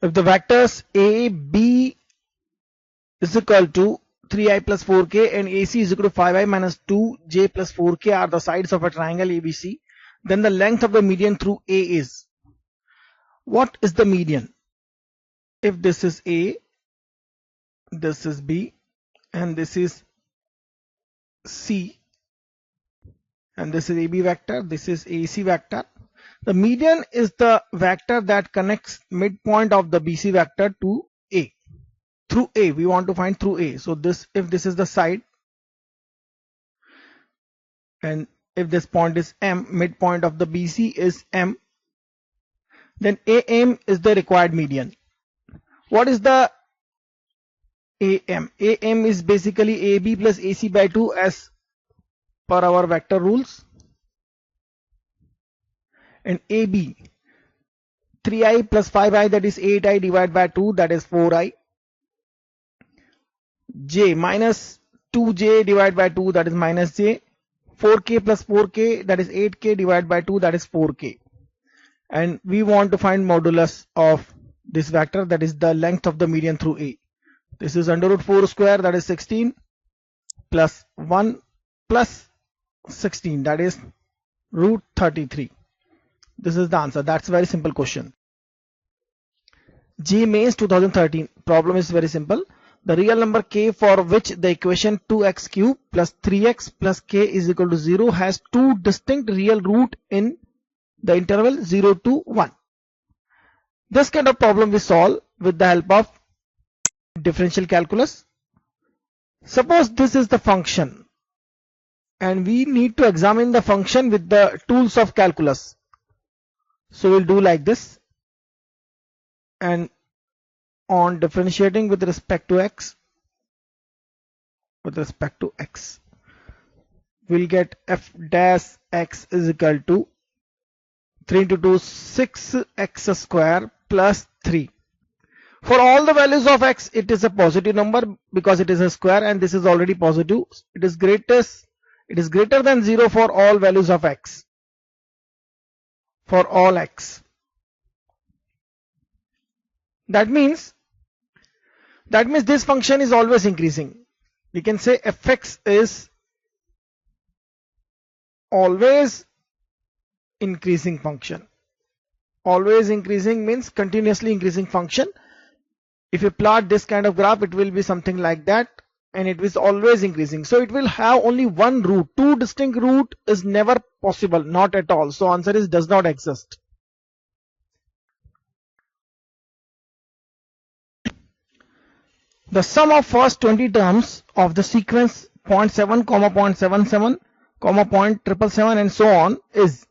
If the vectors A, B is equal to 3i plus 4k and AC is equal to 5i minus 2j plus 4k are the sides of a triangle ABC, then the length of the median through A is. What is the median? If this is A, this is B, and this is C, and this is AB vector, this is AC vector. The median is the vector that connects midpoint of the BC vector to A. Through A, we want to find through A. So this, if this is the side, and if this point is M, midpoint of the BC is M, then AM is the required median. What is the AM? AM is basically AB plus AC by 2 as per our vector rules. And AB, 3i plus 5i, that is 8i divided by 2, that is 4i. J minus 2j divided by 2, that is minus j. 4k plus 4k, that is 8k divided by 2, that is 4k. And we want to find modulus of this vector, that is the length of the median through A. This is under root 4 square, that is 16, plus 1 plus 16, that is root 33. This is the answer. That's a very simple question. J Mains 2013. Problem is very simple. The real number k for which the equation 2x cube plus 3x plus k is equal to 0 has two distinct real root in the interval 0 to 1. This kind of problem we solve with the help of differential calculus. Suppose this is the function and we need to examine the function with the tools of calculus. So we'll do like this, and on differentiating with respect to x, we'll get f dash x is equal to 3 into 2 6x square plus 3. For all the values of x, it is a positive number because it is a square, and this is already positive. It is greater than 0 for all values of x. For all x. That means this function is always increasing. We can say fx is always increasing function. Always increasing means continuously increasing function. If you plot this kind of graph, it will be something like that, and it is always increasing. So it will have only one root. Two distinct root is never possible, not at all. So answer is does not exist. The sum of first 20 terms of the sequence 0.7, 0.77, 0.777 and so on is.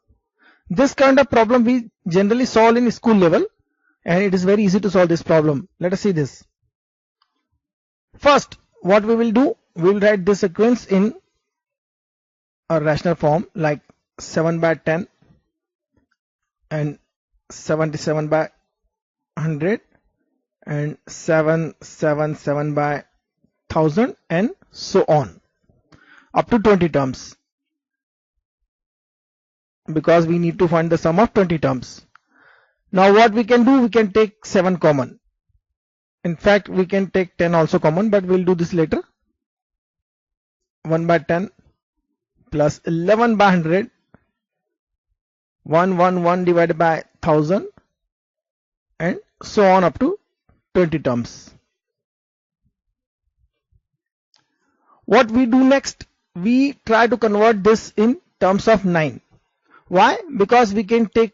This kind of problem we generally solve in school level, and it is very easy to solve this problem. Let us see this. First, what we will do, we will write this sequence in a rational form like 7 by 10 and 77 by 100 and 777 by 1000 and so on up to 20 terms, because we need to find the sum of 20 terms. Now what we can do, we can take 7 common. In fact, we can take 10 also common, but we'll do this later. 1 by 10 plus 11 by 100, 1 divided by 1000 and so on up to 20 terms. What we do next, we try to convert this in terms of 9. Why? Because we can take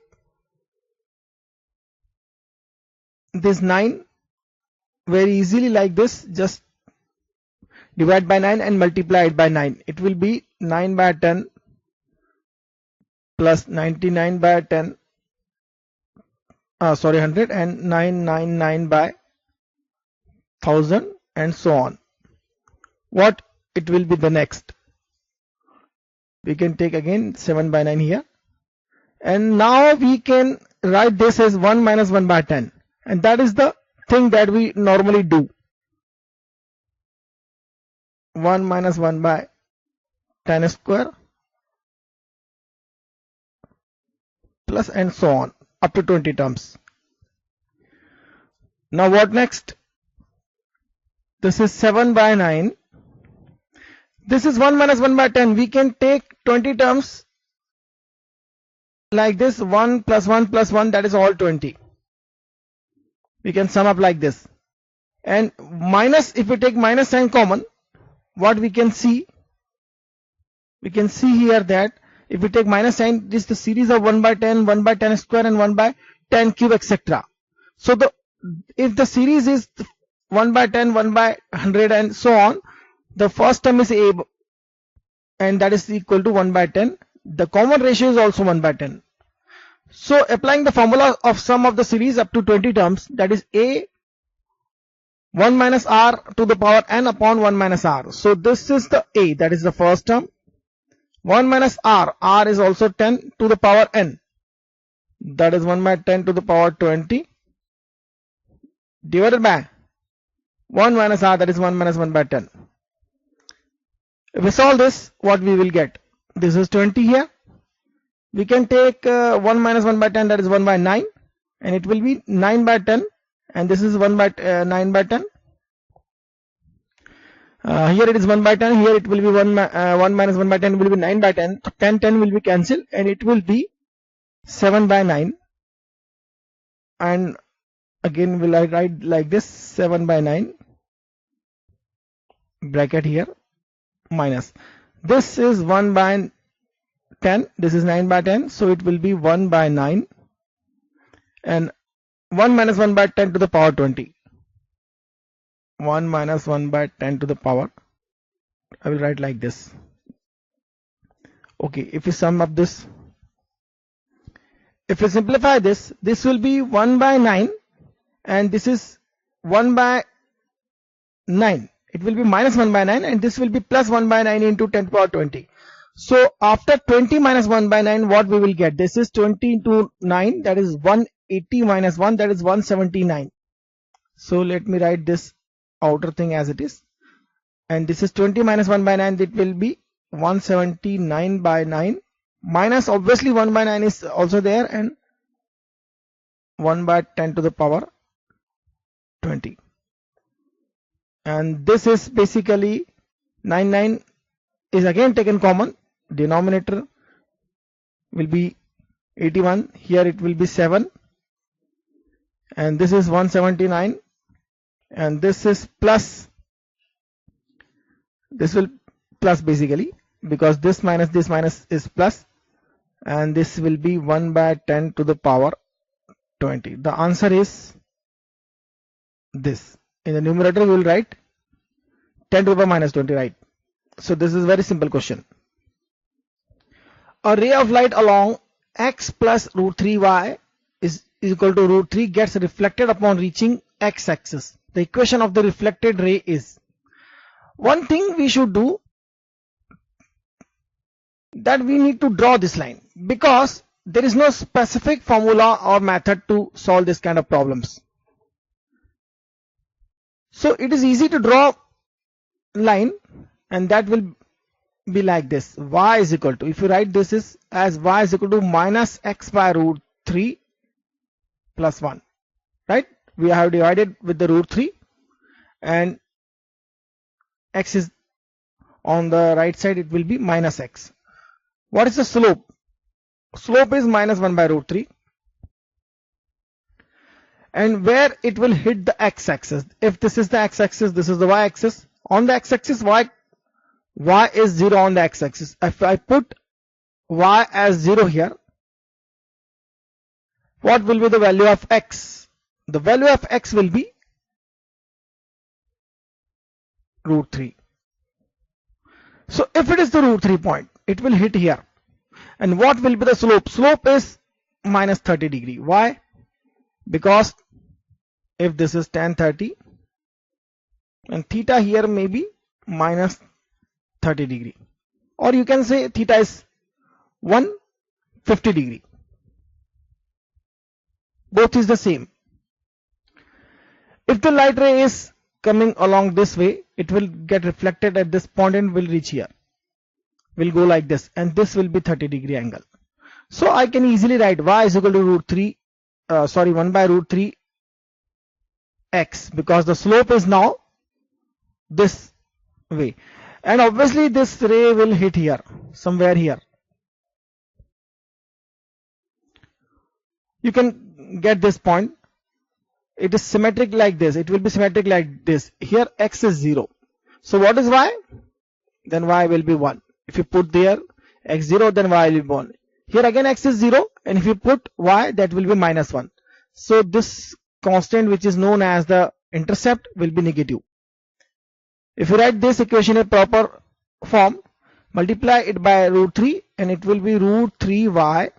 this 9 very easily like this, just divide by 9 and multiply it by 9. It will be 9 by 10 plus 99 by 10, 100 and 999 by 1000 and so on. What it will be the next? We can take again 7 by 9 here, and now we can write this as 1 minus 1 by 10, and that is the thing that we normally do. 1 minus 1 by 10 square plus and so on up to 20 terms. Now what next? This is 7 by 9. This is 1 minus 1 by 10. We can take 20 terms like this. 1 plus 1 plus 1, that is all 20. We can sum up like this. And minus, if we take minus sign common, what we can see? We can see here that if we take minus sign, this is the series of 1 by 10, 1 by 10 square and 1 by 10 cube, etc. So if the series is 1 by 10, 1 by 100 and so on, the first term is a, and that is equal to 1 by 10. The common ratio is also 1 by 10. So applying the formula of sum of the series up to 20 terms, that is a 1 minus r to the power n upon 1 minus r. So this is the a, that is the first term. 1 minus r, r is also 10 to the power n, that is 1 by 10 to the power 20, divided by 1 minus r, that is 1 minus 1 by 10. If we solve this, what we will get? This is 20 here. We can take 1 minus 1 by 10, that is 1 by 9, and it will be 9 by 10, and this is 1 by 9 by 10. Here it is 1 by 10, here it will be 1 minus 1 by 10 will be 9 by 10. 10 will be cancelled and it will be 7 by 9. And again will I write like this, 7 by 9, bracket here, minus. This is 1 by 10, this is 9 by 10, so it will be 1 by 9, and 1 minus 1 by 10 to the power 20. 1 minus 1 by 10 to the power, I will write like this. Okay, if we sum up this, if we simplify this, this will be 1 by 9 and this is 1 by 9. It will be minus 1 by 9 and this will be plus 1 by 9 into 10 to the power 20. So after 20 minus 1 by 9, what we will get? This is 20 into 9, that is 180 minus 1, that is 179. So let me write this outer thing as it is, and this is 20 minus 1 by 9, it will be 179 by 9, minus obviously 1 by 9 is also there, and 1 by 10 to the power 20. And this is basically 99 is again taken common, denominator will be 81, here it will be 7, and this is 179, and this is plus, this will plus basically because this minus is plus, and this will be 1 by 10 to the power 20. The answer is this. In the numerator we will write 10 to the power minus 20, right? So this is very simple question. A ray of light along x plus root 3y is equal to root 3 gets reflected upon reaching x-axis. The equation of the reflected ray is, one thing we should do, that we need to draw this line because there is no specific formula or method to solve this kind of problems. So it is easy to draw line, and that will be like this. Y is equal to, if you write this is as y is equal to minus x by root 3 plus 1, right? We have divided with the root 3 and x is on the right side, it will be minus x. What is the slope? Slope is minus 1 by root 3. And where it will hit the x-axis. If this is the x-axis, this is the y-axis. On the x-axis, y is 0 on the x-axis. If I put y as 0 here, what will be the value of x? The value of x will be root 3. So if it is the root 3 point, it will hit here. And what will be the slope? Slope is minus 30 degree. Why? Because if this is tan 30 and theta here may be minus 30 degree, or you can say theta is 150 degree. Both is the same. If the light ray is coming along this way, it will get reflected at this point and will reach here, will go like this, and this will be 30 degree angle. So I can easily write y is equal to root 3 1 by root 3 x because the slope is now this way, and obviously this ray will hit here, somewhere here. You can get this point. It is symmetric like this. It will be symmetric like this. Here x is 0. So what is y? Then y will be 1. If you put there x 0, then y will be 1. Here again x is 0, and if you put y, that will be minus 1. So this constant, which is known as the intercept, will be negative. If you write this equation in proper form, multiply it by root 3, and it will be root 3y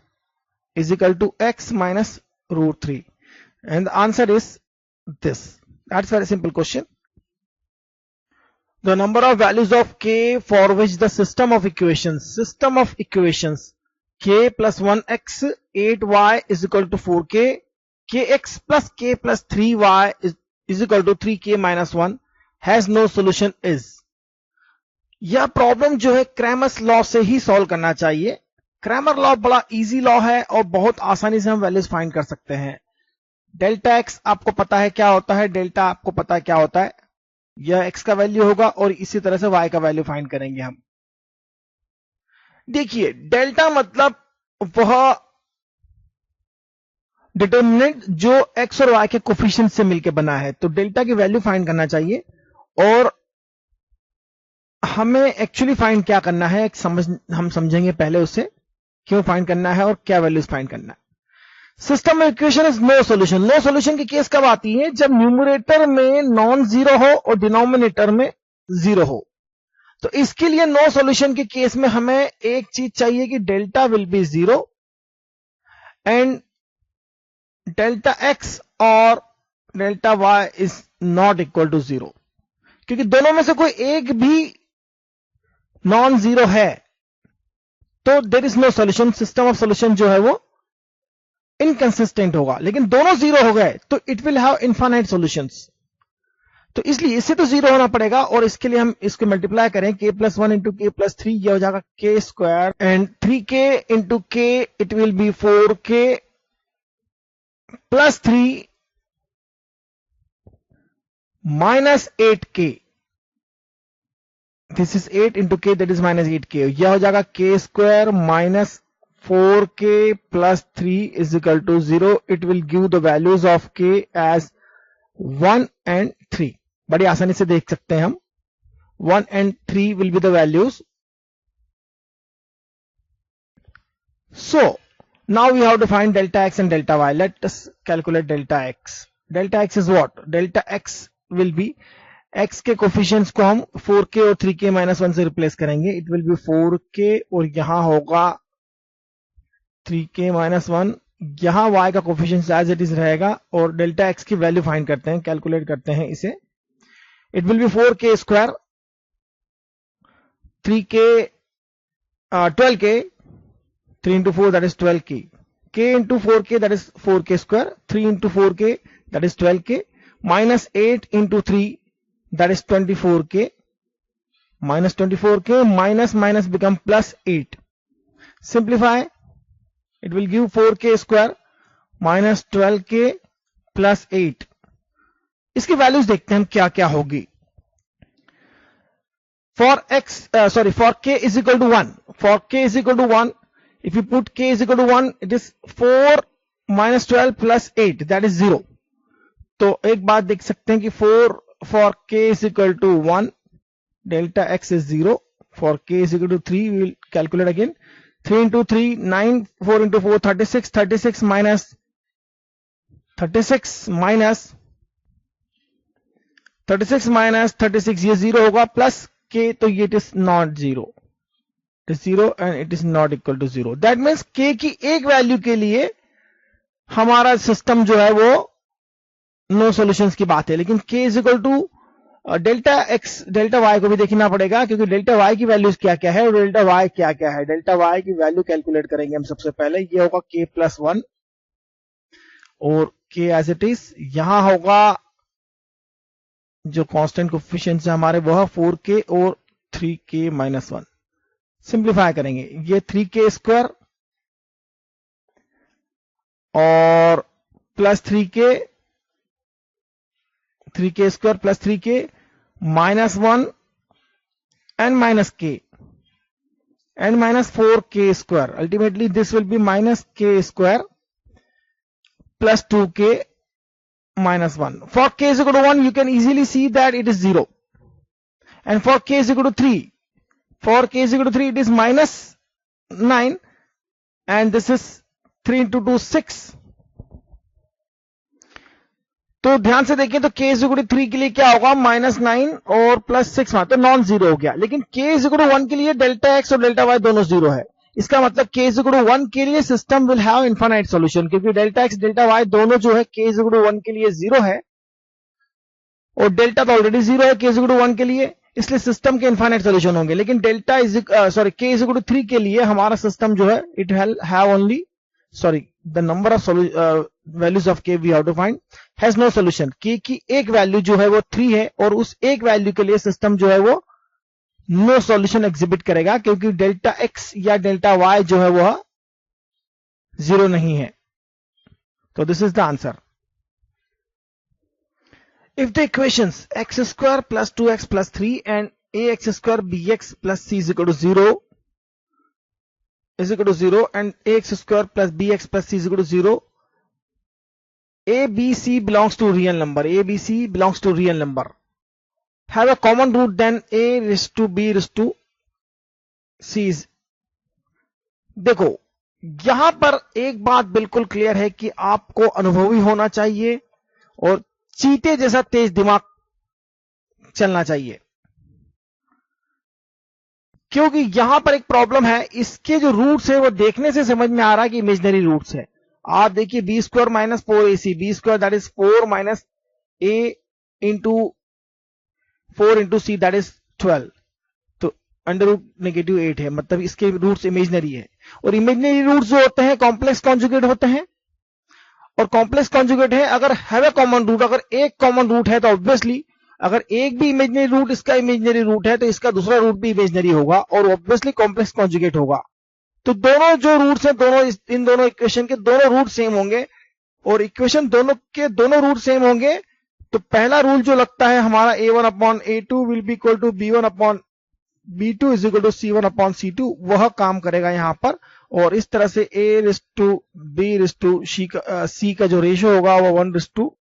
is equal to x minus root 3. And the answer is this. That's a very simple question. The number of values of k for which the system of equations k plus 1x 8y is equal to 4k, kx plus k plus 3y is equal to 3k minus 1 has no solution is. यह problem जो है Cramer's law से ही solve करना चाहिए. Cramer law बड़ा easy law है और बहुत आसानी से हम वैल्यूज फाइंड कर सकते हैं. डेल्टा एक्स आपको पता है क्या होता है, डेल्टा आपको पता है क्या होता है. यह एक्स का वैल्यू होगा और इसी तरह से वाई का वैल्यू फाइंड करेंगे हम. देखिए डेल्टा मतलब वह डिटर्मिनेंट जो एक्स और वाई के कोफिशिएंट से मिलकर बना है. तो डेल्टा की वैल्यू फाइंड करना चाहिए और हमें एक्चुअली फाइंड क्या करना है हम समझेंगे पहले उससे क्यों फाइंड करना है और क्या वैल्यूज फाइंड करना है. System equation is no solution. No solution की केस कब आती है? जब न्यूमरेटर में नॉन जीरो हो और डिनोमिनेटर में जीरो हो. तो इसके लिए नो सॉल्यूशन के केस में हमें एक चीज चाहिए कि delta will be zero and delta x और delta y is not equal to zero. क्योंकि दोनों में से कोई एक भी नॉन जीरो है तो there is no solution. System of solution जो है वो इनकंसिस्टेंट होगा. लेकिन दोनों जीरो हो गए तो it will have infinite solutions. तो इसलिए इससे तो जीरो होना पड़ेगा और इसके लिए हम इसको मल्टीप्लाई करें k plus 1 into k plus 3, यह हो जाएगा k square and 3k into k it will be 4k plus 3 minus 8k. This is 8 into k that is minus 8k. यह हो जाएगा k square minus 4k plus 3 is equal to 0. It will give the values of k as 1 and 3. बड़ी आसानी से देख सकते हैं हम. 1 and 3 will be the values. So now we have to find delta x and delta y. Let us calculate delta x. Delta x is what? Delta x will be x के coefficients को हम 4k और 3k minus 1 से replace करेंगे. It will be 4k और यहां होगा 3k minus 1. यहां y का कोफिशिएंट एज इट इज रहेगा और डेल्टा x की वैल्यू फाइंड करते हैं, कैलकुलेट करते हैं इसे. It will be 4k square 3k 12k 3 into 4 that is 12k. k into 4k that is 4k square. 3 into 4k that is 12k minus 8 into 3 that is 24k minus 24k minus minus become plus 8. Simplify. It will give 4k square minus 12k plus 8. इसकी values देखते हैं हम क्या क्या होगी. For k is equal to 1. For k is equal to 1, if you put k is equal to 1, it is 4 minus 12 plus 8, that is 0. तो एक बात देख सकते हैं कि 4 for k is equal to 1, delta x is 0. For k is equal to 3, we will calculate again. 3 into 3, 9, 4 into 4, 36, 36 minus 36 36 ये 0 होगा plus k, तो ये it is not 0. It is 0 and it is not equal to 0. That means k की एक value के लिए हमारा system जो है वो नो सॉल्यूशंस की बात है. लेकिन k is equal to delta x delta y को भी देखना पड़ेगा क्योंकि डेल्टा y की वैल्यूज क्या क्या है और डेल्टा y क्या क्या है. डेल्टा y की वैल्यू कैलकुलेट करेंगे हम सबसे पहले. ये होगा k प्लस 1 और k एज इट इज. यहां होगा जो कांस्टेंट कोफिशिएंट्स है हमारे वो है 4k और 3k माइनस 1. सिंप्लीफाई करेंगे. ये 3k स्क्वायर और plus 3k 3k square plus 3k minus 1 and minus k and minus 4k square. Ultimately this will be minus k square plus 2k minus 1. For k is equal to 1, you can easily see that it is 0. And for k is equal to 3, for k is equal to 3, it is minus 9, and this is 3 into 2 6. तो ध्यान से देखिए, तो k is equal to 3 के लिए क्या होगा, minus 9 और प्लस 6 तो नॉन जीरो हो गया. लेकिन k इज इक्वल टू 1 के लिए डेल्टा x और डेल्टा y दोनों जीरो है. इसका मतलब k इज इक्वल टू 1 के लिए system will have infinite solution, क्योंकि डेल्टा x डेल्टा y दोनों जो है k इज इक्वल टू 1 के लिए जीरो है और डेल्टा तो ऑलरेडी जीरो है k इज इक्वल टू 1 के लिए, इसलिए सिस्टम के इनफाइनाइट सॉल्यूशन होंगे. लेकिन delta is k is equal to 3 के लिए हमारा सिस्टम जो है it have only the number of values of k we have to find has no solution. k की एक वैल्यू जो है वो 3 है और उस एक वैल्यू के लिए सिस्टम जो है वो नो सॉल्यूशन एग्जिबिट करेगा, क्योंकि डेल्टा x या डेल्टा y जो है वह जीरो नहीं है. तो this is the answer. If the equations x square plus 2x plus 3 and ax square bx plus c is equal to 0 and ax square plus bx plus c is equal to 0, a, b, c belongs to real number, a, b, c belongs to real number, have a common root, then a raised to b raised to c is. देखो यहां पर एक बात बिल्कुल clear है कि आपको अनुभवी होना चाहिए और चीते जैसा तेज दिमाग चलना चाहिए, क्योंकि यहां पर एक प्रॉब्लम है. इसके जो रूट्स है वो देखने से समझ में आ रहा है कि इमेजिनरी रूट्स है. आप देखिए B square minus 4ac, B square that is 4 minus a into 4 into C that is 12, तो अंडर रूट नेगेटिव 8 है, मतलब इसके रूट्स इमेजिनरी है. और इमेजिनरी रूट्स जो होते हैं कॉम्प्लेक्स कॉन्जुगेट होते हैं, और कॉम्प्लेक्स कॉन्जुगेट है अगर हैव ए कॉमन रूट, अगर एक कॉमन रूट है तो ऑब्वियसली अगर एक भी इमेजिनरी रूट इसका इमेजिनरी रूट है तो इसका दूसरा रूट भी इमेजिनरी होगा और ऑब्वियसली कॉम्प्लेक्स कॉन्जुगेट होगा. तो दोनों जो रूट्स हैं, दोनों इन दोनों इक्वेशन के दोनों रूट सेम होंगे और इक्वेशन दोनों के दोनों रूट सेम होंगे. तो पहला रूल जो लगता है हमारा a1 upon a2 will be equal to b1 upon b2 is equal to c1 upon c2, वह काम करेगा यहां पर. और इस तरह से a ratio b ratio c का जो रेशियो होगा वो 1 रेस टू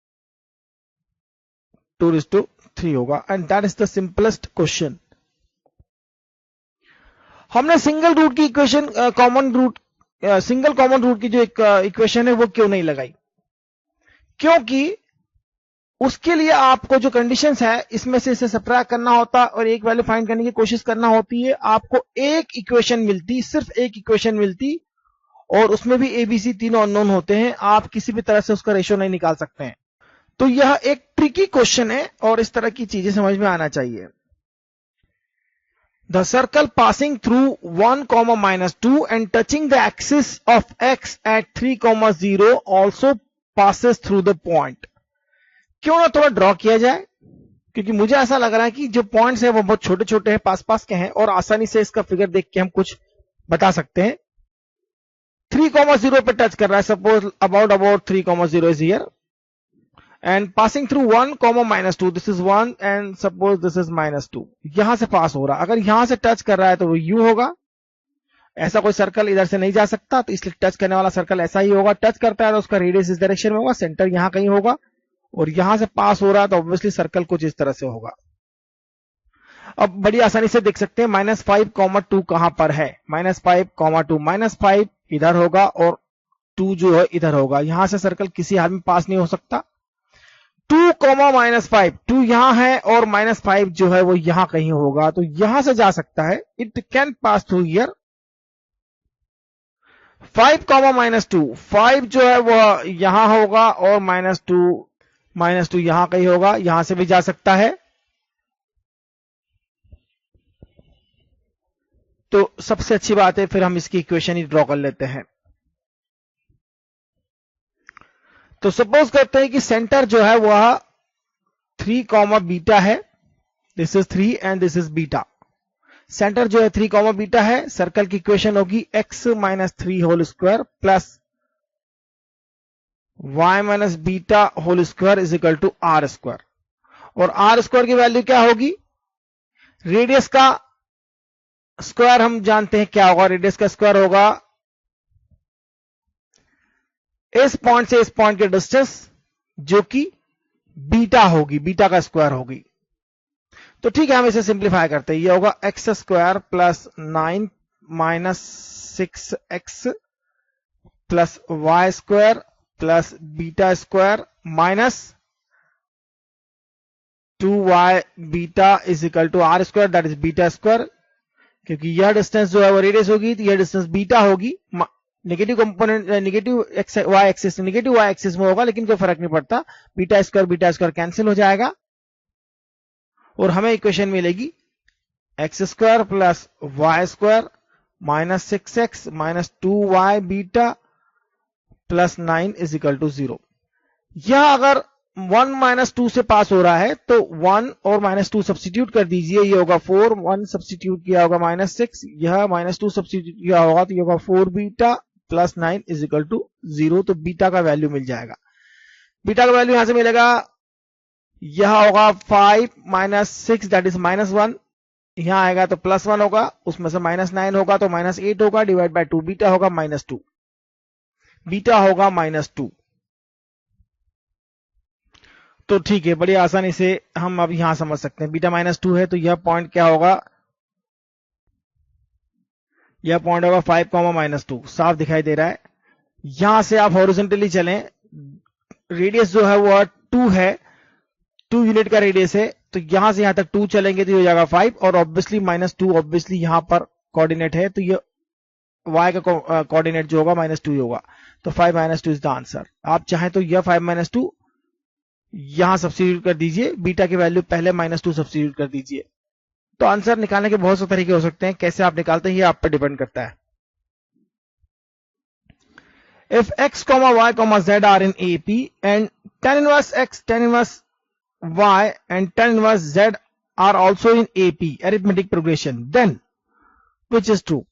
2 रेस टू 3 होगा. And that is the simplest question. हमने सिंगल रूट की इक्वेशन सिंगल कॉमन रूट की जो इक्वेशन है वो क्यों नहीं लगाई, क्योंकि उसके लिए आपको जो कंडीशंस है इसमें से इसे सब्ट्रैक्ट करना होता और एक वैल्यू फाइंड करने की कोशिश करना होती है. आपको एक इक्वेशन मिलती, सिर्फ एक इक्वेशन मिलती, और उसमें भी एबीसी तीनों अननोन होते हैं. आप किसी भी तरह से उसका रेशियो नहीं निकाल सकते हैं. तो यह एक ट्रिकी क्वेश्चन है और इस तरह की चीजें समझ में आना चाहिए. The circle passing through 1, -2 and touching the axis of x at 3, 0 also passes through the point. क्यों ना थोड़ा ड्रॉ किया जाए, क्योंकि मुझे ऐसा लग रहा है कि जो पॉइंट्स हैं वो बहुत छोटे छोटे हैं, पास पास के हैं और आसानी से इसका फिगर देख के हम कुछ बता सकते हैं. 3, 0 पे टच कर रहा है, suppose about 3, 0 is here and passing through 1, -2, this is 1 and suppose this is -2. यहां से पास हो रहा, अगर यहां से टच कर रहा है तो वो u होगा. ऐसा कोई सर्कल इधर से नहीं जा सकता, तो इसलिए टच करने वाला सर्कल ऐसा ही होगा. टच करता है तो उसका रेडियस इस डायरेक्शन में होगा, सेंटर यहां कहीं होगा, और यहां से पास हो रहा है तो ऑब्वियसली सर्कल कुछ इस तरह से होगा. अब बड़ी आसानी से देख सकते हैं -5, 2 कहां पर है. -5, 2, -5 इधर होगा और 2 जो है इधर होगा. यहां से सर्कल किसी हाल में पास नहीं हो सकता. 2, -5, 2 यहां है और -5 जो है वो यहां कहीं होगा, तो यहां से जा सकता है. It can pass through here. 5, -2, 5 जो है वो यहां होगा और -2 यहां कहीं होगा, यहां से भी जा सकता है. तो सबसे अच्छी बात है फिर हम इसकी इक्वेशन ही ड्रॉ कर लेते हैं. तो सपोज करते हैं कि सेंटर जो है वह 3, बीटा है. This is 3 and this is beta. Centre जो है 3, बीटा है. सर्कल की इक्वेशन होगी x - 3 whole square plus y - beta whole square is equal to r square. और आर स्क्वायर की वैल्यू क्या होगी, रेडियस का स्क्वायर हम जानते हैं क्या होगा, रेडियस का स्क्वायर होगा इस पॉइंट से इस पॉइंट के डिस्टेंस जो कि बीटा होगी, बीटा का स्क्वायर होगी। तो ठीक है, हम इसे सिंप्लीफाई करते हैं, ये होगा X square plus 9 minus 6x plus Y square plus beta square minus 2y beta is equal to R square, that is beta square, क्योंकि यह डिस्टेंस जो है वो रेडियस होगी तो यह डिस्टेंस बीटा होगी। Negative component negative Y axis negative Y axis में होगा, लेकिन कोई फर्क नहीं पड़ता, बीटा स्क्वायर कैंसिल हो जाएगा और हमें इक्वेशन मिलेगी X square plus Y square minus 6x minus 2y beta plus 9 is equal to 0। यह अगर 1 माइनस 2 से पास हो रहा है तो 1 और माइनस 2 सब्स्टिट्यूट कर दीजिए, ये होगा 4, 1 सब्स्टिट्यूट किया होगा माइनस 6, यह माइनस 2 सब्स्टिट्यूट किया होगा तो ये होगा 4 beta plus 9 is equal to 0। तो बीटा का वैल्यू मिल जाएगा, बीटा का वैल्यू यहां से मिलेगा, यह होगा 5 माइनस 6 दैट इज माइनस 1, यहां आएगा तो प्लस 1 होगा, उसमें से माइनस 9 होगा तो माइनस 8 होगा, डिवाइड बाय 2, बीटा होगा माइनस 2, बीटा होगा माइनस 2। तो ठीक है, बड़ी आसानी से हम अब यहां समझ सकते हैं, बीटा माइनस 2 है तो यह पॉइंट क्या होगा, यह पॉइंट होगा 5 माइनस 2, साफ दिखाई दे रहा है। यहां से आप हॉरिजॉन्टली चलें, रेडियस जो है वो 2 है, 2 यूनिट का रेडियस है, तो यहां से यहां तक 2 चलेंगे तो ये हो जाएगा 5, और ऑब्वियसली माइनस 2 ऑब्वियसली यहां पर कोऑर्डिनेट है तो ये y का कोऑर्डिनेट जो होगा माइनस 2 होगा, तो 5 माइनस 2 इज द आंसर। आप चाहें तो यह 5 माइनस 2 यहां सब्स्टिट्यूट कर दीजिए, बीटा की वैल्यू पहले माइनस 2 सब्स्टिट्यूट कर दीजिए। तो आंसर निकालने के बहुत से तरीके हो सकते हैं, कैसे आप निकालते हैं ये आप पर डिपेंड करता है। If x, y, z are in AP and tan inverse x, tan inverse y and tan inverse z are also in AP arithmetic progression, then which is true?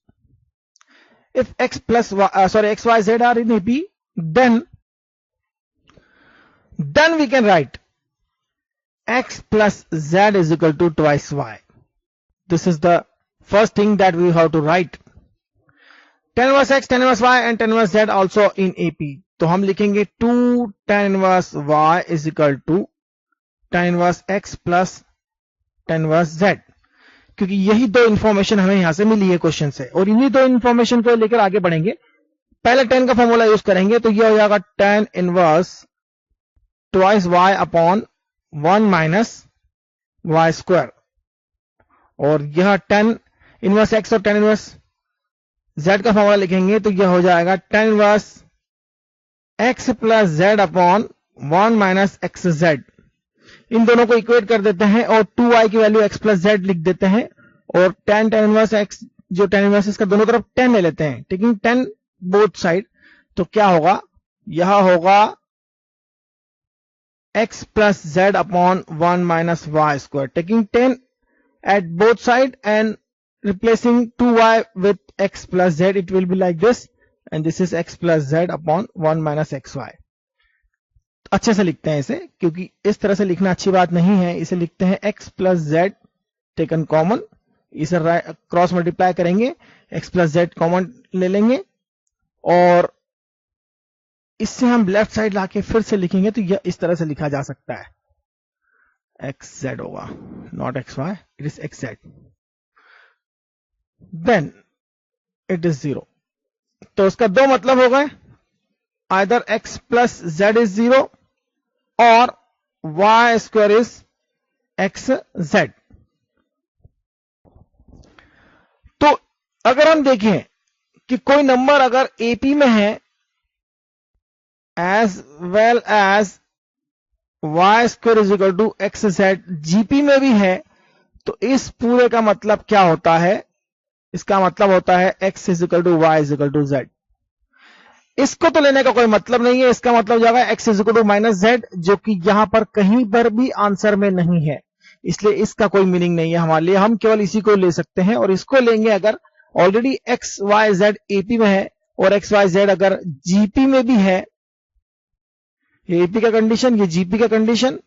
If x plus y, x, y, z are in AP, then we can write x plus z is equal to twice y. This is the first thing that we have to write. Tan inverse x, tan inverse y and tan inverse z also in AP. तो हम लिखेंगे 2 tan inverse y is equal to tan inverse x plus tan inverse z, क्योंकि यही दो information हमें यहां से मिली है क्वेश्चन से, और इन्हीं दो इंफॉर्मेशन को लेकर आगे बढ़ेंगे। पहले tan का फॉर्मूला यूज करेंगे तो यह हो जाएगा tan inverse twice y upon 1 minus y square, और यह tan इनवर्स x और tan इनवर्स z का फॉर्मूला लिखेंगे तो यह हो जाएगा tan inverse x plus z upon 1 minus x z. इन दोनों को इक्वेट कर देते हैं और 2y की वैल्यू x प्लस z लिख देते हैं, और tan इनवर्स x जो tan इनवर्स इसका दोनों तरफ 10 ले लेते हैं, टेकिंग 10 बोथ साइड, तो क्या होगा, यह होगा x plus z upon 1 minus y square, taking 10 at both side and replacing 2y with x plus z, it will be like this, and this is x plus z upon 1 minus xy। अच्छे से लिखते हैं इसे, क्योंकि इस तरह से लिखना अच्छी बात नहीं है, इसे लिखते हैं x plus z taken common, इसे क्रॉस मल्टीप्लाई करेंगे, x plus z कॉमन ले लेंगे और इससे हम लेफ्ट साइड लाके फिर से लिखेंगे तो यह इस तरह से लिखा जा सकता है, xz होगा, not xy, it is xz, then it is 0। तो उसका दो मतलब हो गए, either x plus z is 0 और y स्क्वायर इज xz। तो अगर हम देखें कि कोई नंबर अगर AP में है as well as y square is equal to xz GP में भी है, तो इस पूरे का मतलब क्या होता है, इसका मतलब होता है x is equal to y is equal to z। इसको तो लेने का कोई मतलब नहीं है, इसका मतलब हो जाएगा x is equal to minus z, जो कि यहां पर कहीं पर भी आंसर में नहीं है, इसलिए इसका कोई मीनिंग नहीं है हमारे लिए, हम केवल इसी को ले सकते हैं। और इसको लेंगे अगर already x y z AP में है और x y z अगर GP में भी है, ये AP का कंडीशन, ये GP का कंडीशन,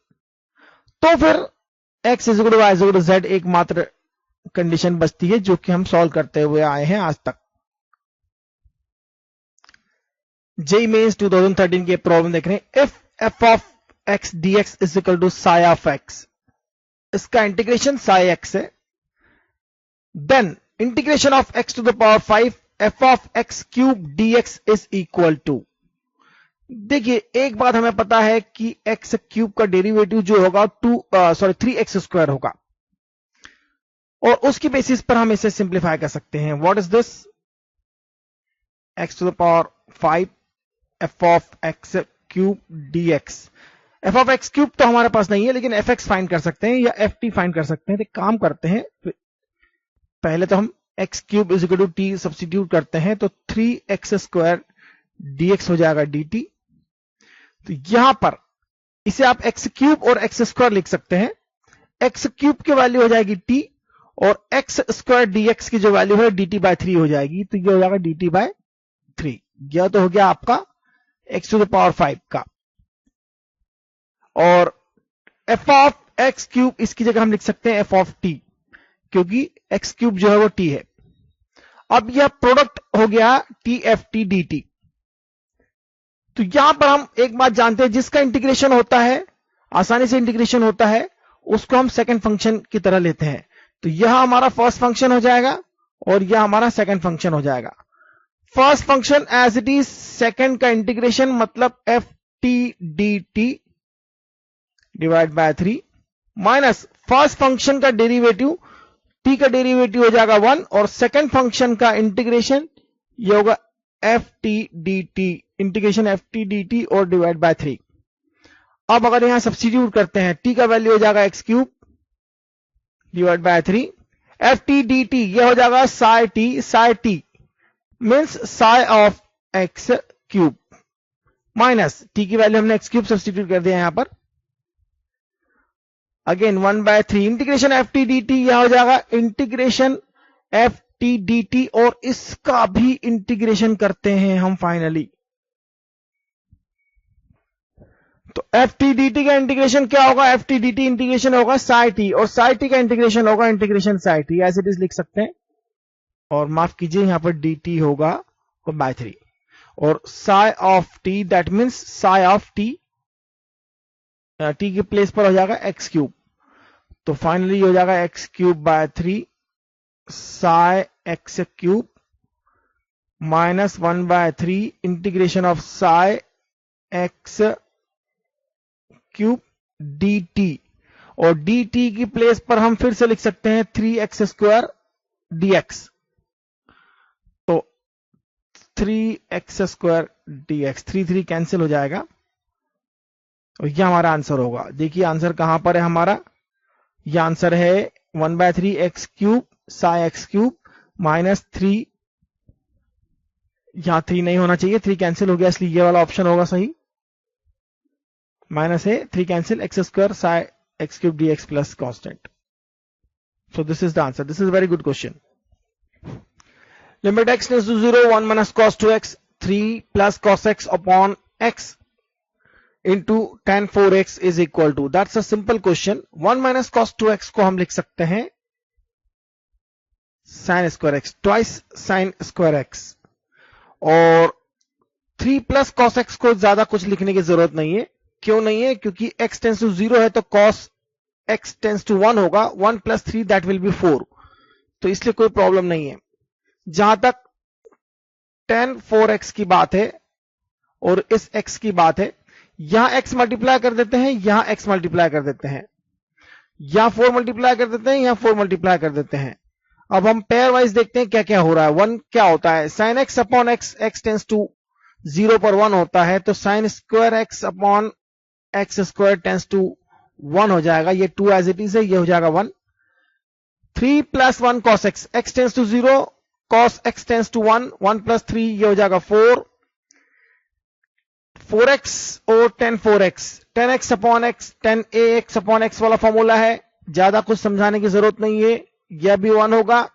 तो फिर x is equal to Y is equal to Z एकमात्र कंडीशन बचती है जो कि हम सॉल्व करते हुए आए हैं आज तक। जेईई मेंस 2013 के प्रॉब्लम देख रहे हैं। If F of X D X is equal to psi of X, इसका इंटीग्रेशन साई एक्स है, then integration of X to the power 5 F of X cube D X is equal to, देखिए एक बात हमें पता है कि x cube का डेरिवेटिव जो होगा 3x स्क्वायर होगा, और उसकी बेसिस पर हम इसे सिंप्लीफाई कर सकते हैं। What is this, x to the power 5 F of X cube D X. F of X cube तो हमारे पास नहीं है, लेकिन एफ एक्स फाइंड कर सकते हैं या एफ टी फाइंड कर सकते हैं। तो काम करते हैं, पहले तो हम X cube is equal to T substitute करते हैं, तो 3x स्क्वायर डी एक्स हो जाएगा डी टी। तो यहां पर इसे आप एक्स क्यूब और एक्स स्क्वायर लिख सकते हैं। एक्स क्यूब की वैल्यू हो जाएगी टी, और एक्स स्क्वायर डीएक्स की जो वैल्यू है dt बाय 3 हो जाएगी, तो ये हो जाएगा dt बाय 3। यह तो हो गया आपका x टू द पावर 5 का। और f ऑफ एक्स क्यूब इसकी जगह हम लिख सकते हैं f ऑफ t, क्योंकि x क्यूब जो है वो t है। अब यह प्रोडक्ट हो गया T F T D T. तो यहां पर हम एक बात जानते हैं, जिसका इंटीग्रेशन होता है, आसानी से इंटीग्रेशन होता है, उसको हम सेकंड फंक्शन की तरह लेते हैं। तो यह हमारा फर्स्ट फंक्शन हो जाएगा और यह हमारा सेकंड फंक्शन हो जाएगा। First function as it is, second का इंटीग्रेशन मतलब F T D T divide by 3 minus first function का डेरिवेटिव, टी का डेरिवेटिव हो जाएगा 1, और सेकंड फंक्शन का इंटीग्रेशन ये होगा F T D T, integration F T D T और डिवाइड बाय 3। अब अगर यहां सब्स्टिट्यूट करते हैं, टी का वैल्यू हो जाएगा x cube divide by 3, F T D T यह हो जाएगा Sai T means Sai of X cube, minus T की वैल्यू हमने एक्स क्यूब सब्स्टिट्यूट कर दिया यहां पर, again 1/3 integration F T D T, यह हो जाएगा integration F T D T, और इसका भी इंटीग्रेशन करते हैं हम फाइनली। तो एफ टी डी टी का इंटीग्रेशन क्या होगा, F T D T integration होगा साई टी, और साई टी का इंटीग्रेशन होगा integration psi T, as it is लिख सकते हैं। और माफ कीजिए यहां पर डी टी होगा बाय 3, और sigh of T that means sigh of T, T के प्लेस पर हो जाएगा एक्स क्यूब। तो फाइनली हो जाएगा x cube by 3 Sai X cube minus 1/3 integration of Sai X cube D T, और डी टी की प्लेस पर हम फिर से लिख सकते हैं 3x स्क्वायर dx, तो 3x स्क्वायर dx, 3 कैंसिल हो जाएगा, और यह हमारा आंसर होगा। देखिए आंसर कहां पर है हमारा, यह आंसर है 1/3 x cube Sai X cube minus 3, यहां 3 नहीं होना चाहिए, 3 कैंसिल हो गया, इसलिए यह वाला ऑप्शन होगा सही, माइनस है 3 cancel, X square psi X cube D X plus constant. So this is the answer, this is very good question. Limit X tends to 0 1 minus cos 2x 3 plus cos x upon x into tan 4x is equal to, that's a simple question. 1 minus cos 2x को हम लिख सकते हैं sin square x, twice sin square x, और 3 plus cos x को ज्यादा कुछ लिखने की जरूरत नहीं है। क्यों नहीं है, क्योंकि x टेंस टू 0 है तो cos x टेंस टू 1 होगा, 1 प्लस 3 दैट विल बी 4, तो इसलिए कोई प्रॉब्लम नहीं है। जहां तक tan 4x की बात है और इस x की बात है, यहां x मल्टीप्लाई कर देते हैं, यहां x मल्टीप्लाई कर देते हैं, यहां 4 मल्टीप्लाई कर देते हैं, यहां 4 मल्टीप्लाई कर देते हैं। अब हम पेयर वाइज देखते हैं क्या क्या हो रहा है। 1 क्या होता है, sin x upon x, x tends to 0 पर 1 होता है, तो sin square x upon X square tends to 1 हो जाएगा, ये 2 एज इट इज है, ये हो जाएगा 1। 3 plus 1 cos x, x tends to 0, cos x tends to 1, 1 plus 3 ये हो जाएगा 4, 4x और tan 4x, 10x upon x, 10ax upon x वाला फॉर्मूला है, ज्यादा कुछ समझाने की जरूरत नहीं है, यह भी 1 होगा,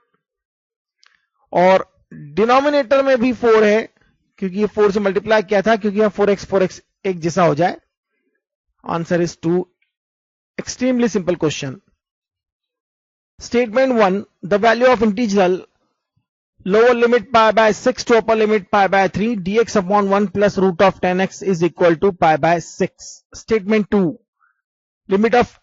और डिनोमिनेटर में भी 4 है, क्योंकि ये 4 से मल्टीप्लाई किया था, क्योंकि यह 4x एक जैसा हो जाए। Answer is 2 Extremely simple question. Statement 1, the value of integral lower limit pi by 6 to upper limit pi by 3 dx upon 1 plus root of 10x is equal to pi by 6. Statement 2, limit of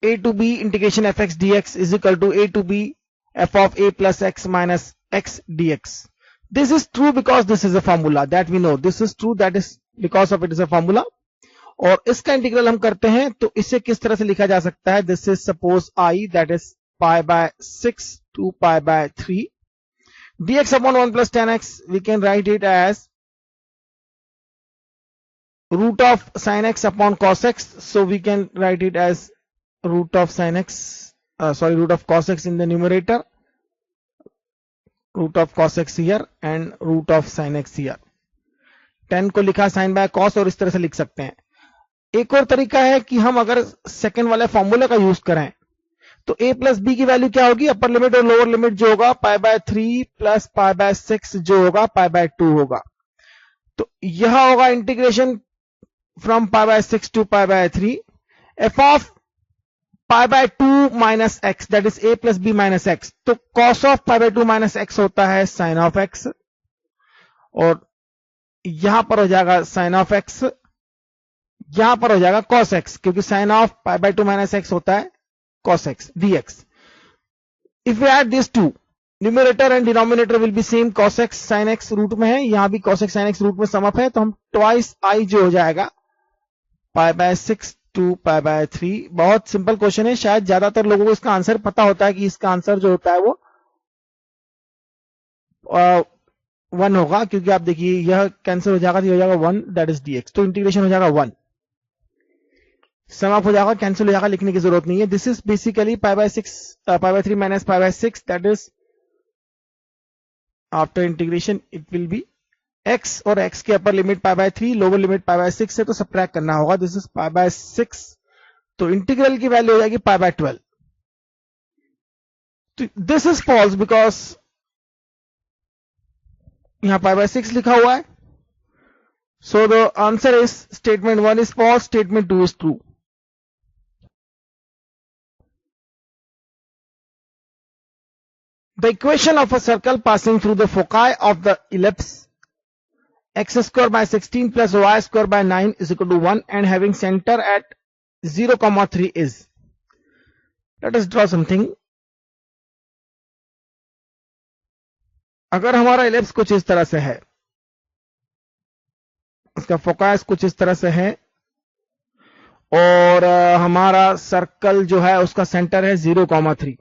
a to b integration fx dx is equal to a to b f of a plus x minus x dx. This is true because this is a formula that we know. This is true, that is because of it is a formula. और इसका integral हम करते हैं तो इसे किस तरह से लिखा जा सकता है? This is suppose I, that is pi by 6 to pi by 3 dx upon 1 plus 10x. We can write it as root of sin x upon cos x. So we can write it as root of sin x, root of cos x in the numerator, root of cos x here and root of sin x here. 10 को लिखा sin by cos और इस तरह से लिख सकते हैं. एक और तरीका है कि हम अगर सेकंड वाले फॉर्मूले का यूज करें तो a प्लस बी की वैल्यू क्या होगी? अपर लिमिट और लोअर लिमिट जो होगा पाई बाय 3 प्लस पाई बाय 6 जो होगा पाई बाय 2 होगा. तो यह होगा integration from pi by 6 to pi by 3 f of pi by 2 minus x, that is a plus b minus x. तो cos of pi by 2 minus x होता है sign of x, और यहां पर हो जाएगा साइन ऑफ एक्स, यहां पर हो जाएगा cos x, क्योंकि sine of pi by 2 minus x होता है cos x dx. If we add these two, numerator and denominator will be same. cos x sin x root में है, यहां भी cos x sin x root में sum up है, तो हम ट्वाइस i जो हो जाएगा pi by 6 to pi by 3. बहुत सिंपल क्वेश्चन है. शायद ज्यादातर लोगों को इसका आंसर पता होता है कि इसका आंसर जो होता है वो 1 होगा, क्योंकि आप देखिए यह कैंसिल हो जाएगा तो हो जाएगा 1, दैट इज dx. तो इंटीग्रेशन हो जाएगा 1, सम अप हो जाएगा, कैंसिल हो जाएगा, लिखने की जरूरत नहीं है. This is basically pi by 3 minus pi by 6, that is after integration it will B x, और x के upper limit pi by 3, lower limit pi by 6 है तो सबट्रैक्ट करना होगा. दिस इज पाई बाय 6, तो इंटीग्रल की value हो जाएगी पाई बाय 12. तो दिस इज फॉल्स बिकॉज यहां पाई बाय 6 लिखा हुआ है. So the answer is statement 1 is false, statement 2 is true. The equation of a circle passing through the foci of the ellipse x square by 16 plus y square by 9 is equal to 1 and having center at 0,3 is. Let us draw something. अगर हमारा ellipse कुछ इस तरह से है, उसका focus कुछ इस तरह से है, और हमारा सर्कल जो है उसका सेंटर है 0,3.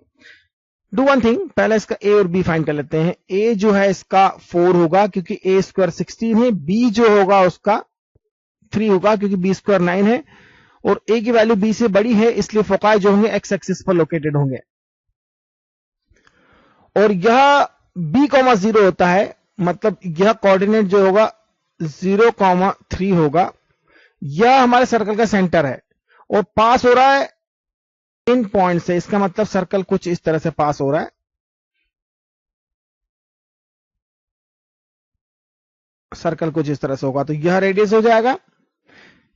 डू वन थिंग, पहले इसका a और b फाइंड कर लेते हैं. a जो है इसका 4 होगा क्योंकि a स्क्वायर 16 है, b जो होगा उसका 3 होगा क्योंकि b स्क्वायर 9 है, और a की वैल्यू b से बड़ी है इसलिए फोकाई जो होंगे x एक्सिस पर लोकेटेड होंगे. और यह b,0 होता है, मतलब यह कोऑर्डिनेट जो होगा 0,3 होगा. यह हमारे सर्कल का सेंटर है और पास हो रहा है इन पॉइंट से, इसका मतलब सर्कल कुछ इस तरह से पास हो रहा है. सर्कल कुछ इस तरह से होगा तो यह रेडियस हो जाएगा.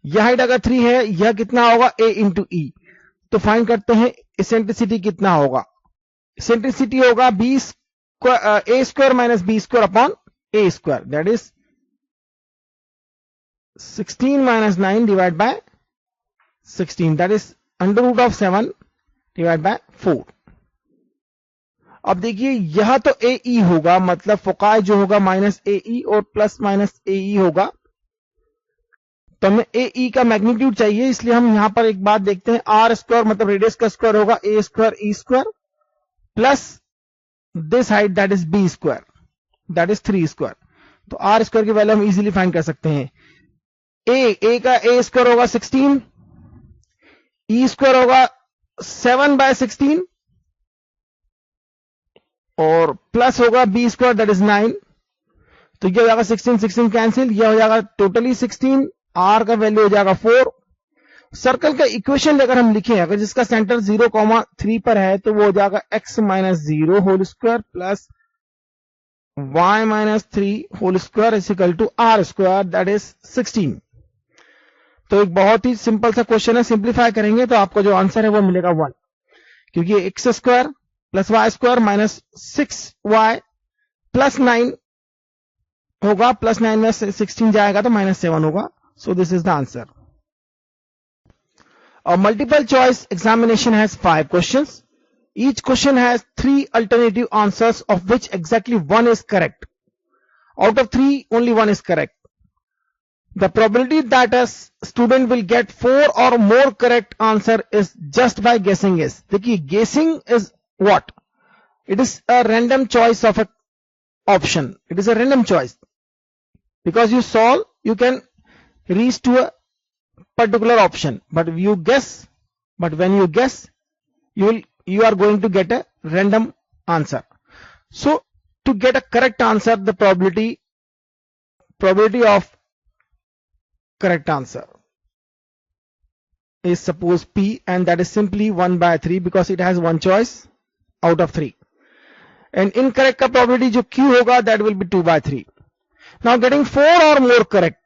यह हाइट अगर 3 है, यह कितना होगा a इंटू ई. तो फाइंड करते हैं इसेंट्रिसिटी कितना होगा. इसेंट्रिसिटी होगा a square minus b square upon a square, that is 16 minus 9 divide by 16, that is under root of 7 divide by 4. अब देखिए यह तो ए ई होगा, मतलब फोकाई जो होगा माइनस ए ई और प्लस माइनस ए ई होगा. तो हमें ए ई का मैग्नीट्यूड चाहिए, इसलिए हम यहां पर एक बात देखते हैं. आर स्क्वायर मतलब रेडियस का स्क्वायर होगा a square e square plus this height that is b square, that is 3 square. तो आर स्क्वायर की वैल्यू हम इजीली फाइंड कर सकते हैं. ए का ए स्क्वायर होगा 16, ई स्क्वायर होगा 7 बाय 16 और प्लस होगा बी स्क्वायर दैट इज 9. तो ये हो जाएगा 16 कैंसिल, यह हो जाएगा टोटली 16. आर का वैल्यू हो जाएगा 4. सर्कल का इक्वेशन लेकर हम लिखें, अगर जिसका सेंटर 0,3 पर है तो वो हो जाएगा x minus 0 whole square plus y minus 3 whole square is equal to R square that is 16. तो एक बहुत ही सिंपल सा क्वेश्चन है, सिंप्लीफाई करेंगे तो आपको जो आंसर है वो मिलेगा 1, क्योंकि X square plus Y square minus 6y plus 9 होगा, प्लस 9 में 16 जाएगा तो -7 होगा. सो this is the answer. A multiple choice examination has 5 questions. Each question has 3 alternative answers, of which exactly 1 is correct. Out of 3, only 1 is correct. The probability that a student will get 4 or more correct answer is just by guessing is. देखिए guessing is what? It is a random choice of a option. It is a random choice. Because you solve, you can reach to a particular option. But when you guess, you are going to get a random answer. So to get a correct answer, the probability of correct answer is suppose P, and that is simply 1/3 because it has one choice out of 3. And incorrect का probability जो Q होगा, that will be 2/3. Now getting 4 or more correct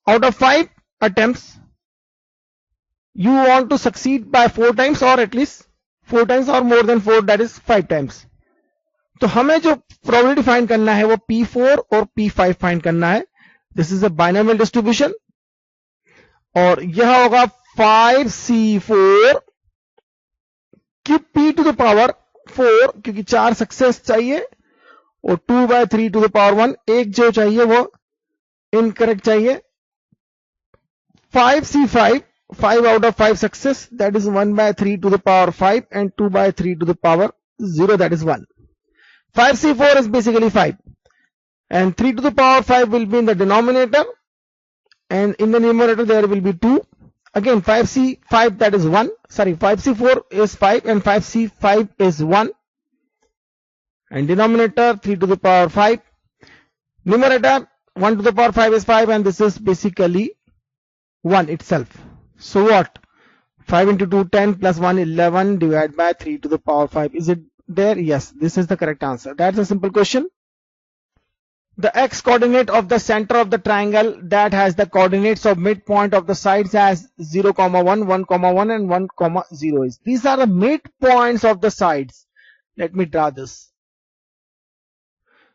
out of 5 attempts, you want to succeed by 4 times or at least 4 times or more than 4, that is 5 times. तो हमें जो probability find करना है वो P4 और P5 find करना है. This is a binomial distribution और यह होगा 5C4 cube P to the power 4, क्योंकि 4 सक्सेस चाहिए, और 2/3 to the power 1, एक जो चाहिए वो इनकरेक्ट चाहिए. 5C5, 5 out of 5 success, that is 1/3 to the power 5, and 2/3 to the power 0, that is 1. 5C4 is basically 5, and 3 to the power 5 will be in the denominator, and in the numerator there will be 2. Again 5C5, that is 1. Sorry, 5C4 is 5 and 5C5 is 1. And denominator 3 to the power 5. Numerator 1 to the power 5 is 5, and this is basically 1 itself. So what? 5 into 2, 10 plus 1, 11 divided by 3 to the power 5. Is it there? Yes, this is the correct answer. That's a simple question. The x coordinate of the center of the triangle that has the coordinates of midpoint of the sides as 0, 1, 1, 1 and 1, 0 is. These are the midpoints of the sides. Let me draw this.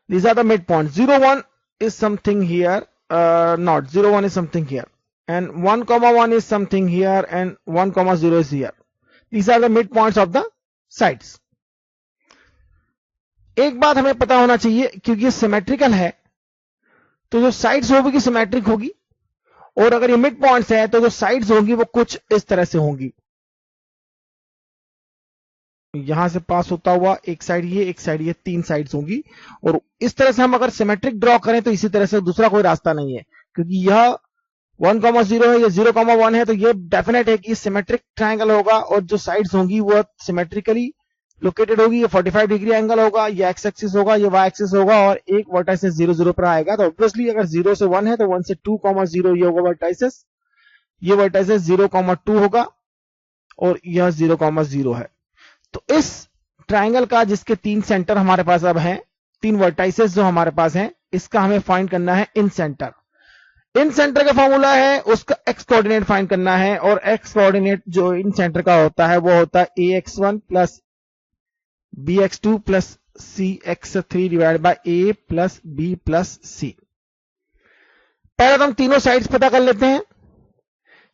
These are the midpoints. 0, 1 is something here. Not 0, 1 is something here. And 1, 1 is something here, and 1, 0 is here. These are the midpoints of the sides. एक बात हमें पता होना चाहिए, क्योंकि ये symmetrical है तो जो साइड्स होगी सिमेट्रिक होगी, और अगर ये मिड पॉइंट्स है तो जो साइड्स होंगी वो कुछ इस तरह से होंगी. यहां से पास होता हुआ एक साइड ये 3 साइड्स होंगी, और इस तरह से हम अगर सिमेट्रिक ड्रॉ करें तो इसी तरह से दूसरा कोई रास्ता नहीं है, क्योंकि यह 1, 0 है, ये 0, 1 है, तो ये डेफिनेट है कि सिमेट्रिक ट्रायंगल होगा, और जो साइड्स होंगी वो सिमेट्रिकली लोकेटेड होगी. ये 45 डिग्री एंगल होगा, ये एक्स एक्सिस होगा, ये वाई एक्सिस होगा, और एक वर्टाइसिस 0, 0 पर आएगा. तो ऑब्वियसली अगर 0 से 1 है तो 1 से 2, 0 ये होगा वर्टाइसिस, ये वर्टाइसिस 0, 2 होगा, और यह 0, 0 है. तो इस ट्रायंगल का जिसके 3 सेंटर हमारे पास अब हैं, 3 वर्टाइसिस जो हमारे पास हैं, इसका हमें फाइंड करना है इन सेंटर. इन सेंटर का फॉर्मूला है उसका एक्स कोऑर्डिनेट फाइंड करना है, और एक्स कोऑर्डिनेट जो इन सेंटर का होता है वो होता है ax1 plus bx2 plus cx3 divide by a plus b plus c. पहले तो हम तीनों साइड्स पता कर लेते हैं.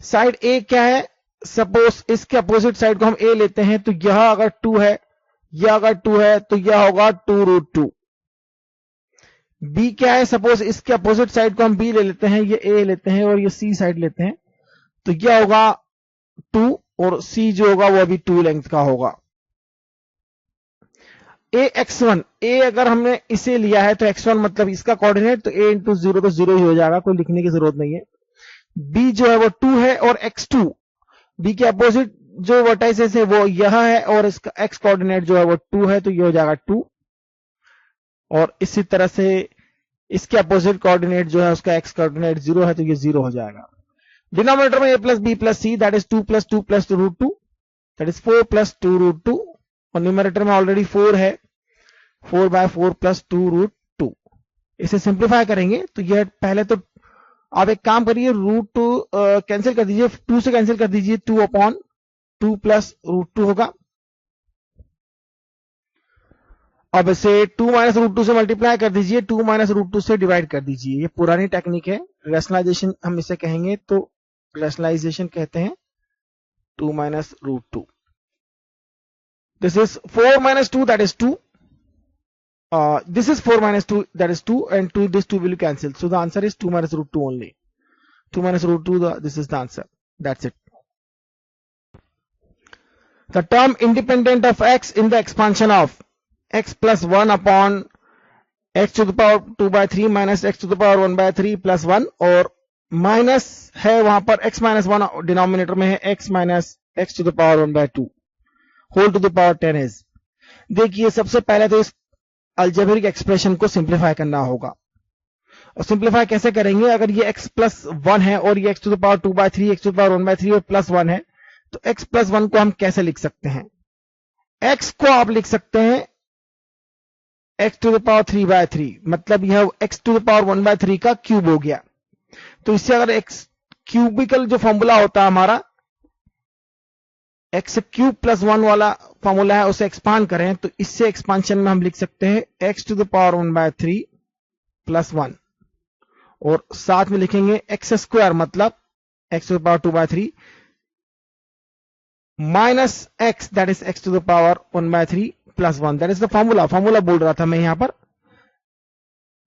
साइड a क्या है? सपोज इसके अपोजिट साइड को हम a लेते हैं, तो यह अगर 2 है, यह अगर 2 है तो यह होगा 2√2. b क्या है? सपोज इसके अपोजिट साइड को हम b ले लेते हैं, ये a लेते हैं और ये c साइड लेते हैं, तो यह होगा 2, और c जो होगा वो अभी 2 लेंथ का होगा. ax1, a अगर हमने इसे लिया है तो x1 मतलब इसका कोऑर्डिनेट, तो a इंटू 0 तो 0 ही हो जाएगा, कोई लिखने की जरूरत नहीं है. b जो है वो 2 है, और x2 b के अपोजिट जो वर्टाइसिस है वो यह है, और इसका x कोऑर्डिनेट जो है वो 2 है, तो ये हो जाएगा 2. और इसी तरह से इसके अपोजिट कोऑर्डिनेट जो है उसका x कोऑर्डिनेट 0 है, तो ये 0 हो जाएगा. डिनोमिनेटर में a plus b plus c, that is 2 plus 2 plus √2, that is 4 plus 2√2, और न्यूमरेटर में ऑलरेडी 4 है, 4/4 प्लस 2√2. इसे सिंप्लीफाई करेंगे तो यह पहले तो आप एक काम करिए, रूट टू कैंसिल कर दीजिए, 2 से कैंसिल कर दीजिए, 2/2 प्लस √2 होगा। अब इसे 2 माइनस √2 से मल्टीप्लाई कर दीजिए, 2 माइनस √2 से डिवाइड कर दीजिए। ये पुरानी टेक्निक है, रैशनलाइजेशन हम इसे कहेंगे, तो रैशनलाइजेशन कहते हैं 2 minus √2। This is 4 minus 2, that is 2. This is 4 minus 2, that is 2, and this 2 will cancel. So the answer is 2 minus √2 only. 2 minus √2, this is the answer. That's it. The term independent of x in the expansion of x plus 1 upon x to the power 2 by 3 minus x to the power 1 by 3 plus 1, और minus है वहां पर x minus 1 denominator में है, x minus x to the power 1 by 2 whole to the power 10 is. देखिए सबसे पहले तो इस अलजेब्रिक एक्सप्रेशन को सिंप्लीफाई करना होगा, और सिंप्लीफाई कैसे करेंगे? अगर ये x प्लस 1 है और ये x to the power 2 by 3, x to the power 1 by 3 और प्लस 1 है, तो x प्लस 1 को हम कैसे लिख सकते हैं? x को आप लिख सकते हैं x to the power 3 by 3, मतलब यह x to the power 1 by 3 का क्यूब हो गया। तो इससे अगर x क्यूबिकल जो फॉर्मूला होता है हमारा, x क्यूब प्लस 1 वाला फॉर्मूला है, उसे एक्सपांड करें तो इससे एक्सपांशन में हम लिख सकते हैं x to the power 1 by 3 plus 1, और साथ में लिखेंगे x स्क्वायर मतलब x to the power 2 by 3 minus x, that is x to the power 1 by 3 plus 1, that is the formula बोल रहा था मैं यहां पर।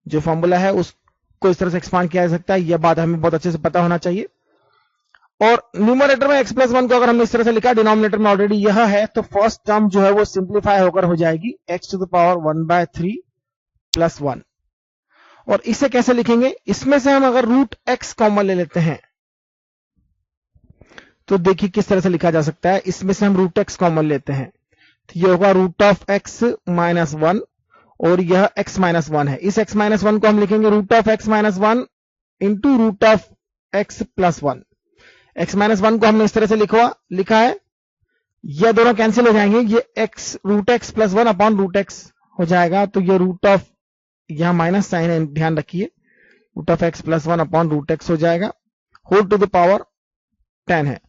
जो फॉर्मूला है उसको इस तरह से एक्सपांड किया जा सकता है, यह बात हमें बहुत अच्छे से पता होना चाहिए। और न्यूमरेटर में x प्लस 1 को अगर हमने इस तरह से लिखा, डिनोमिनेटर में ऑलरेडी यह है, तो फर्स्ट टर्म जो है वो सिंप्लीफाई होकर हो जाएगी x to the power 1 by 3 plus 1। और इसे कैसे लिखेंगे? इसमें से हम अगर रूट x कॉमन ले लेते हैं तो देखिए किस तरह से लिखा जा सकता है। इसमें से हम रूट x कॉमन लेते हैं तो यह होगा रूट ऑफ x माइनस 1, और यह x माइनस 1 है। इस x माइनस 1 को हम लिखेंगे root of x minus 1 into root of x plus 1। x minus 1 को हमने इस तरह से लिखा है, यह दोनों कैंसिल हो जाएंगे, ये x root x plus 1 upon root x हो जाएगा, तो ये रूट ऑफ, यहां माइनस साइन है ध्यान रखिए, root of x plus 1 upon root x हो जाएगा, होल टू द पावर 10 है।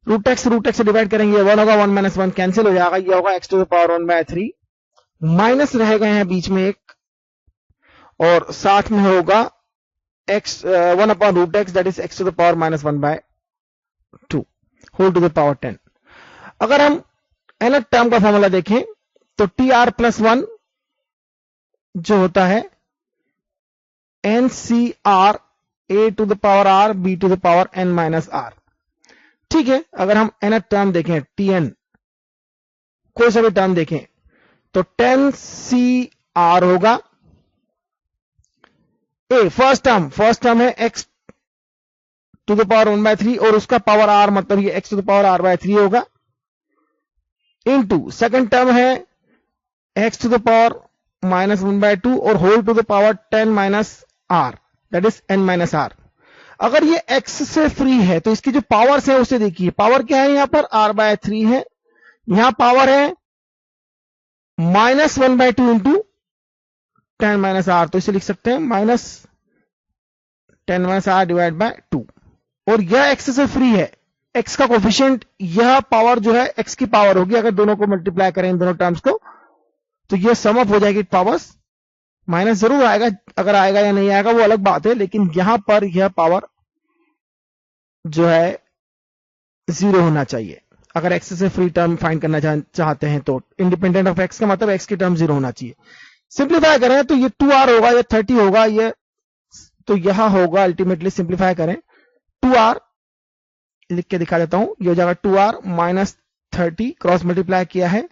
रूट x से डिवाइड करेंगे, 1 होगा, 1 माइनस 1 कैंसिल हो जाएगा, यह होगा x to the power 1 by 3, minus रह गए हैं बीच में एक, और साथ में होगा x 1 upon root x, that is x to the power minus 1 by 2 whole to the power 10। अगर हम nth टर्म का फॉर्मूला देखें तो tr प्लस 1 जो होता है ncr a to the power r b to the power n minus r। ठीक है, अगर हम nth टर्म देखें, tn कोई सा भी टर्म देखें तो 10cr होगा a, फर्स्ट टर्म है x to the power 1 by 3 और उसका पावर r, मतलब ये x to the power r by 3 होगा, इनटू सेकंड टर्म है x to the power minus 1 by 2 और whole to the power 10 minus r, that is n minus r। अगर ये x से फ्री है तो इसकी जो पावर्स है उसे देखिए, पावर क्या है यहां पर, r बाय 3 है, यहां पावर है minus 1 by 2 into 10 minus r, तो इसे लिख सकते हैं minus 10 minus r divide by 2, और यह x से फ्री है, x का कोफिशिएंट, यह पावर जो है x की पावर होगी, अगर दोनों को मल्टीप्लाई करें इन दोनों टर्म्स को तो यह सम अप हो जाएगी पावर्स, माइनस जरूर आएगा, अगर आएगा या नहीं आएगा वो अलग बात है, लेकिन यहां पर यह पावर जो है 0 होना चाहिए। अगर x से फ्री टर्म फाइंड करना चाहते हैं तो इंडिपेंडेंट ऑफ x का मतलब x की टर्म 0 होना चाहिए। सिंप्लीफाई करें तो ये 2r होगा, ये 30 होगा, ये तो यहां होगा, अल्टीमेटली सिंप्लीफाई करें 2r लिख के दिखा देता हूं, ये हो जाएगा 2r माइनस 30, क्रॉस मल्टीप्लाई किया है,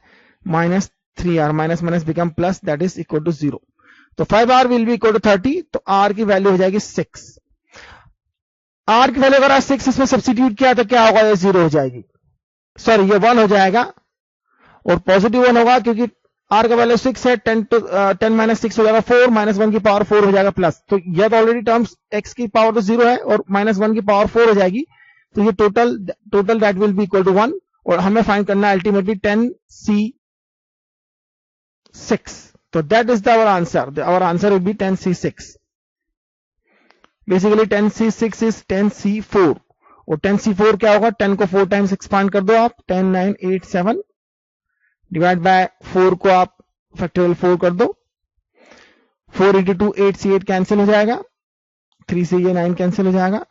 minus 3r, minus minus become plus, that is equal to 0। तो 5r will be equal to 30, तो r की वैल्यू हो जाएगी 6। r की वैल्यू अगर 6 इसमें सब्स्टिट्यूट किया तो क्या होगा, ये 0 हो जाएगी, सॉरी ये 1 हो जाएगा, और पॉजिटिव 1 होगा क्योंकि r का वैल्यू 6 है, 10 माइनस 6 हो जाएगा 4, माइनस 1 की पावर 4 हो जाएगा प्लस, तो यह तो ऑलरेडी टर्म्स x की पावर तो 0 है और माइनस 1 की पावर 4 हो जाएगी, तो ये total that will be equal to 1, और हमें फाइंड करना है अल्टीमेटली 10c6, तो that is our answer will be 10c6। Basically 10C6 is 10C4 और 10C4 क्या होगा, 10 को 4 टाइम्स एक्सपांड कर दो आप, 10 9 8 7 डिवाइड बाय 4 को आप फैक्टोरियल 4 कर दो, 4 इंटू 2 8 से 8 कैंसिल हो जाएगा, 3 से ये 9 कैंसिल हो जाएगा,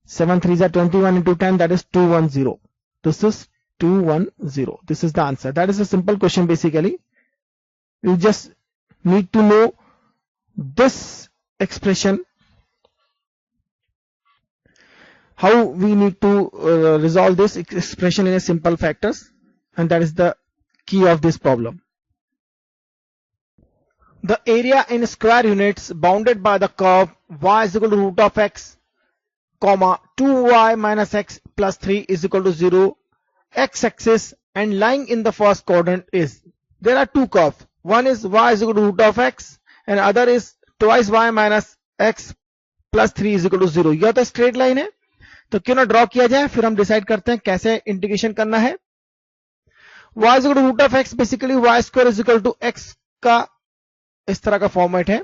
7 3 जा 21 into 10 that is 210. This is 210. This is the answer. That is a simple question basically. You just need to know this expression, how we need to resolve this expression in a simple factors, and that is the key of this problem. The area in square units bounded by the curve y is equal to root of x, comma 2y minus x plus 3 is equal to 0, x-axis and lying in the first quadrant is, there are two curves, one is y is equal to root of x and other is twice y minus x plus 3 is equal to 0. यह तो straight line है, तो क्यों ना draw किया जाए, फिर हम डिसाइड करते हैं कैसे इंटीग्रेशन करना है. y is equal to root of x, basically y square is equal to x का इस तरह का फॉर्मेट है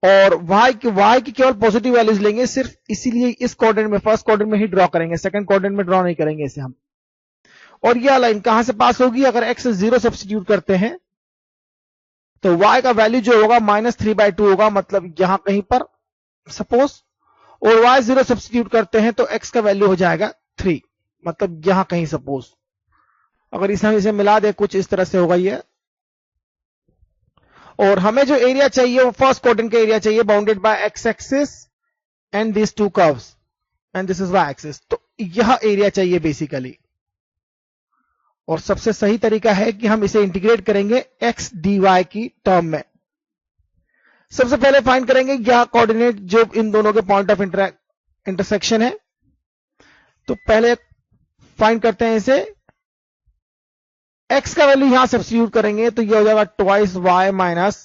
और y की केवल पॉजिटिव वैल्यूज लेंगे, सिर्फ इसीलिए इस क्वाड्रेंट में, फर्स्ट क्वाड्रेंट में ही ड्रॉ करेंगे, सेकंड क्वाड्रेंट में ड्रॉ नहीं करेंगे इसे हम. और यह लाइन कहां से पास होगी, अगर x 0 सब्स्टिट्यूट करते हैं तो y का वैल्यू जो होगा -3/2 होगा, मतलब यहां कहीं पर सपोज, और y 0 सब्स्टिट्यूट करते हैं तो x का वैल्यू हो जाएगा 3, मतलब यहां कहीं सपोज. अगर इसे मिला दे कुछ इस तरह से होगा ये, और हमें जो एरिया चाहिए वो फर्स्ट क्वाड्रेंट का एरिया चाहिए, bounded by X axis and this two curves and this is Y axis. तो यह एरिया चाहिए बेसिकली, और सबसे सही तरीका है कि हम इसे इंटीग्रेट करेंगे x dy की टर्म में. सबसे पहले फाइंड करेंगे यह कोऑर्डिनेट जो इन दोनों के पॉइंट ऑफ इंटरसेक्शन है, तो पहले फाइंड करते हैं इसे. x का वैल्यू यहां सब्स्टिट्यूट करेंगे तो यह हो जाएगा twice y minus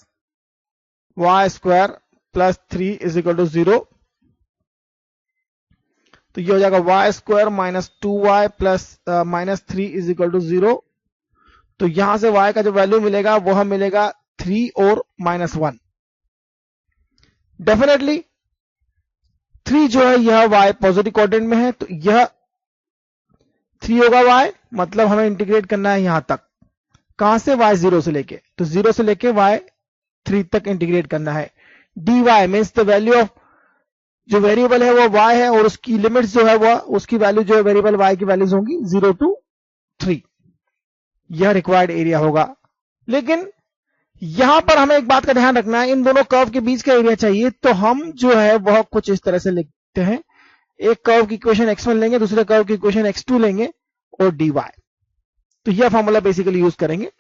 y square plus 3 is equal to 0. तो यह हो जाएगा y square minus 2y plus minus 3 is equal to 0. तो यहां से y का जो वैल्यू मिलेगा वह मिलेगा 3 और -1. डेफिनेटली 3 जो है यह y पॉजिटिव क्वाड्रेंट में है, तो यह 3 होगा y, मतलब हमें इंटीग्रेट करना है यहां तक, कहां से, y 0 से लेके, तो 0 से लेके y 3 तक इंटीग्रेट करना है. dy means the value of, जो वेरिएबल है वो y है और उसकी लिमिट्स जो है वह, उसकी वैल्यू जो है वेरिएबल y की वैल्यूज होंगी 0 to 3. यह रिक्वायर्ड एरिया होगा. लेकिन यहां पर हमें एक बात का ध्यान रखना है, इन दोनों कर्व के बीच का एरिया चाहिए, तो हम जो है वह कुछ इस तरह से लिखते हैं. एक कर्व की इक्वेशन x1 लेंगे, दूसरे कर्व की इक्वेशन x2 लेंगे और dy. तो यह फॉर्मूला बेसिकली यूज करेंगे.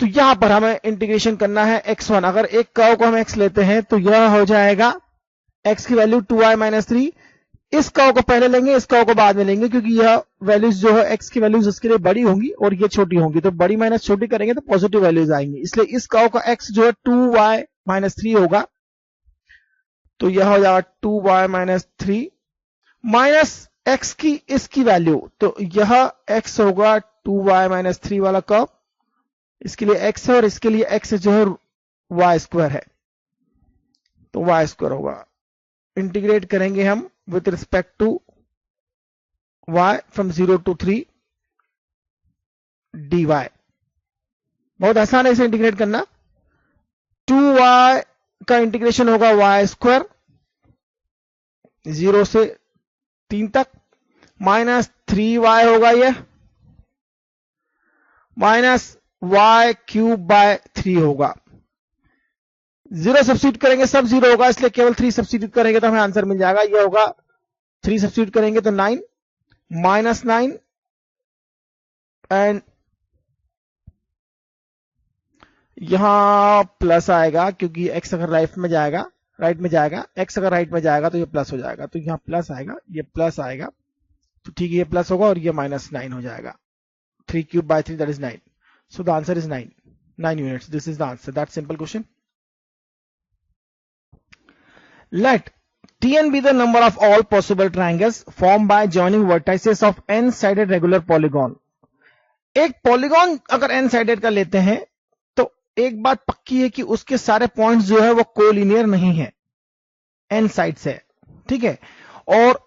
तो यहां पर हमें इंटीग्रेशन करना है x1. अगर एक कर्व को हम x लेते हैं तो यह हो जाएगा x की वैल्यू 2y माइनस 3. इस कर्व को पहले लेंगे, इस कर्व को बाद में लेंगे, क्योंकि यह वैल्यूज जो है x की वैल्यूज इसके लिए बड़ी होंगी और ये छोटी होंगी, तो बड़ी माइनस छोटी करेंगे तो पॉजिटिव वैल्यूज आएंगी. इसलिए इस कर्व का x जो है 2y माइनस 3 होगा, तो यह हो जाएगा 2y माइनस 3 माइनस x की इसकी वैल्यू, तो यह x होगा 2y माइनस 3 वाला कर्व, इसके लिए x है और इसके लिए x जो है y स्क्वायर है, तो y स्क्वायर होगा. इंटीग्रेट करेंगे हम with respect to y from 0 to 3 dy. बहुत आसान है इसे इंटीग्रेट करना. 2y का इंटीग्रेशन होगा y स्क्वायर 0 से 3 तक, माइनस 3y होगा यह, माइनस y क्यूब बाय 3 होगा. 0 सब्स्टिट्यूट करेंगे सब 0 होगा, इसलिए केवल 3 सब्स्टिट्यूट करेंगे तो हमें आंसर मिल जाएगा. यह होगा 3 सब्स्टिट्यूट करेंगे तो 9 माइनस 9 एंड यहां प्लस आएगा, क्योंकि x अगर राइट में जाएगा x अगर राइट में जाएगा तो ये प्लस हो जाएगा, तो यहां प्लस आएगा, ये प्लस आएगा, तो ठीक है ये प्लस होगा और ये माइनस 9 हो जाएगा. 3 cube by 3 that is 9. So the answer is 9 units. This is the answer. That simple question. Let Tn be the number of all possible triangles formed by joining vertices of n-sided regular polygon. एक polygon अगर n-sided का लेते हैं तो एक बात पक्की है कि उसके सारे पॉइंट्स जो है वो कोलिनियर नहीं है. n साइड्स है, ठीक है। और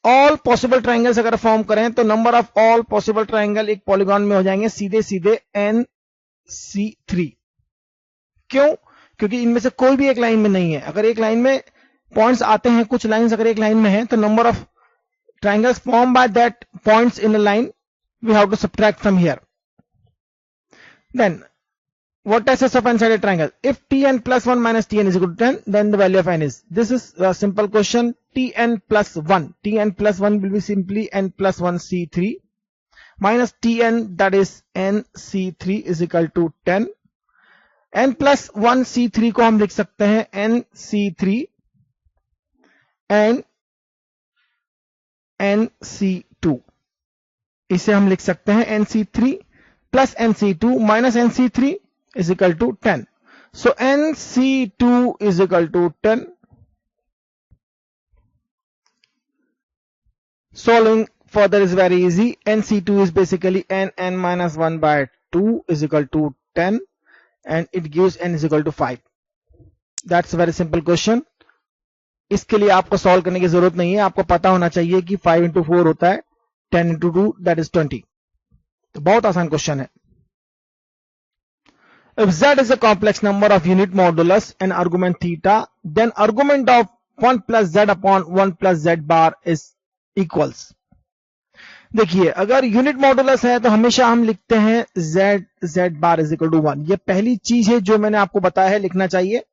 ऑल पॉसिबल ट्राइंगल्स अगर फॉर्म करें तो number of all possible triangle एक पॉलीगॉन में हो जाएंगे सीधे सीधे NC3। क्यों? क्योंकि इनमें से कोई भी एक लाइन में नहीं है। अगर एक लाइन में पॉइंट्स आते हैं, कुछ लाइंस अगर एक लाइन में है, तो number of triangles formed by that points in a line we have to subtract from here. Then vertices of n-sided triangle, if tn plus 1 minus tn is equal to 10, then the value of n is, this is a simple question, tn plus 1 will be simply n plus 1 c3 minus tn, that is n c3 is equal to 10. n plus 1 c3 को हम लिख सकते हैं n c3 and NC2, इसे हम लिख सकते हैं NC3 plus NC2 minus NC3 is equal to 10. So NC2 is equal to 10. Solving further is very easy. NC2 is basically n minus 1 by 2 is equal to 10 and it gives n is equal to 5. That's a very simple question. इसके लिए आपको solve करने की जरूरत नहीं है, आपको पता होना चाहिए कि 5 into 4 होता है 10 into 2 that is 20. तो बहुत आसान क्वेश्चन है। If z is a complex number of unit modulus and argument theta, then argument of 1 plus z upon 1 plus z bar is equals. देखिए, अगर यूनिट मॉडुलस है तो हमेशा हम लिखते हैं z bar is equal to 1। ये पहली चीज है जो मैंने आपको बताया है लिखना चाहिए।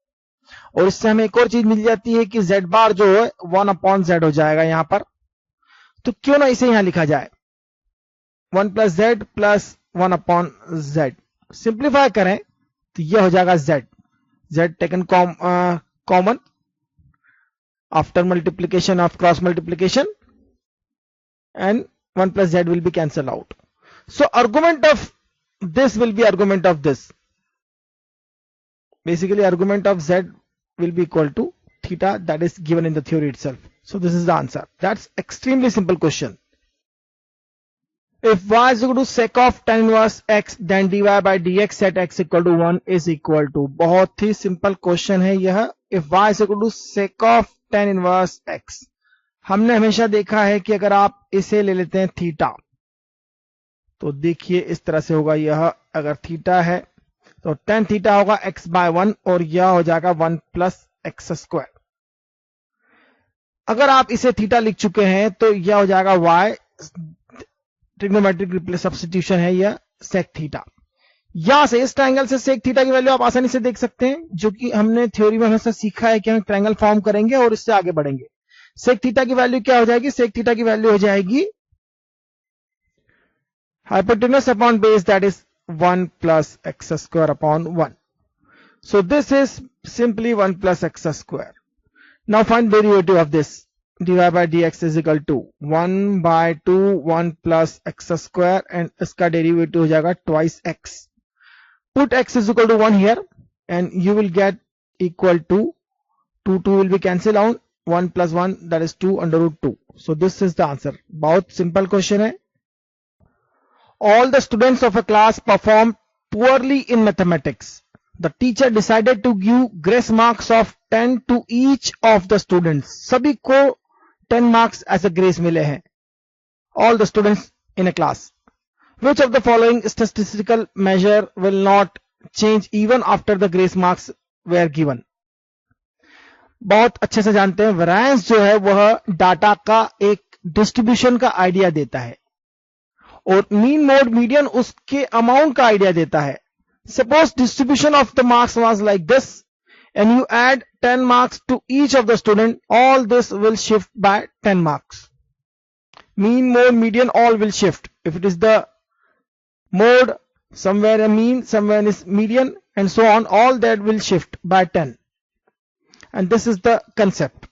और इससे हमें एक और चीज मिल जाती है कि z बार जो है 1 अपॉन z हो जाएगा यहां पर। तो क्यों ना इसे यहां लिखा जाए 1 plus z plus 1 upon z। Simplify करें तो यह हो जाएगा z taken common after multiplication of cross multiplication and 1 plus z will be cancelled out. So argument of this will be argument of this. Basically argument of z will be equal to theta, that is given in the theory itself. So this is the answer. That's extremely simple question. If y is equal to sec of tan inverse x, then dy by dx at x equal to 1 is equal to, बहुत ही simple question है यह। If y is equal to sec of tan inverse x, हमने हमेशा देखा है कि अगर आप इसे ले लेते हैं थीटा, तो देखिए इस तरह से होगा यह। अगर थीटा है तो tan थीटा होगा x बाय 1 और यह हो जाएगा 1 प्लस एक्स स्क्वायर। अगर आप इसे थीटा लिख चुके हैं तो यह हो जाएगा y, ट्रिग्नोमेट्रिक सब्स्टिट्यूशन है यह, सेक थीटा। यहां से इस ट्रायंगल से सेक थीटा की वैल्यू आप आसानी से देख सकते हैं, जो कि हमने थ्योरी में हमेशा सीखा है कि हम ट्रायंगल फॉर्म करेंगे और इससे आगे बढ़ेंगे। सेक थीटा की वैल्यू क्या हो जाएगी? सेक थीटा की वैल्यू हो जाएगी hypotenuse upon base, that is 1 plus x square upon 1. So this is simply 1 plus x square. Now find derivative of this. dy by dx is equal to 1 by 2 1 plus x square and इसका derivative हो जाएगा twice x. Put x is equal to 1 here and you will get equal to 2 will be cancelled out, 1 plus 1 that is 2 under root 2. So this is the answer. बहुत simple question है। All the students of a class performed poorly in mathematics. The teacher decided to give grace marks of 10 to each of the students. सभी को 10 marks as a grace मिले हैं। All the students in a class. Which of the following statistical measure will not change even after the grace marks were given? बहुत अच्छे से जानते हैं, variance जो है वह डाटा का एक डिस्ट्रीब्यूशन का आइडिया देता है और मीन मोड मीडियन उसके अमाउंट का आइडिया देता है। Suppose distribution of the marks was like this and you add 10 marks to each of the student, all this will shift by 10 marks. Mean, mode, median, all will shift. If it is the mode, somewhere a mean, somewhere is median, and so on, all that will shift by 10. And this is the concept.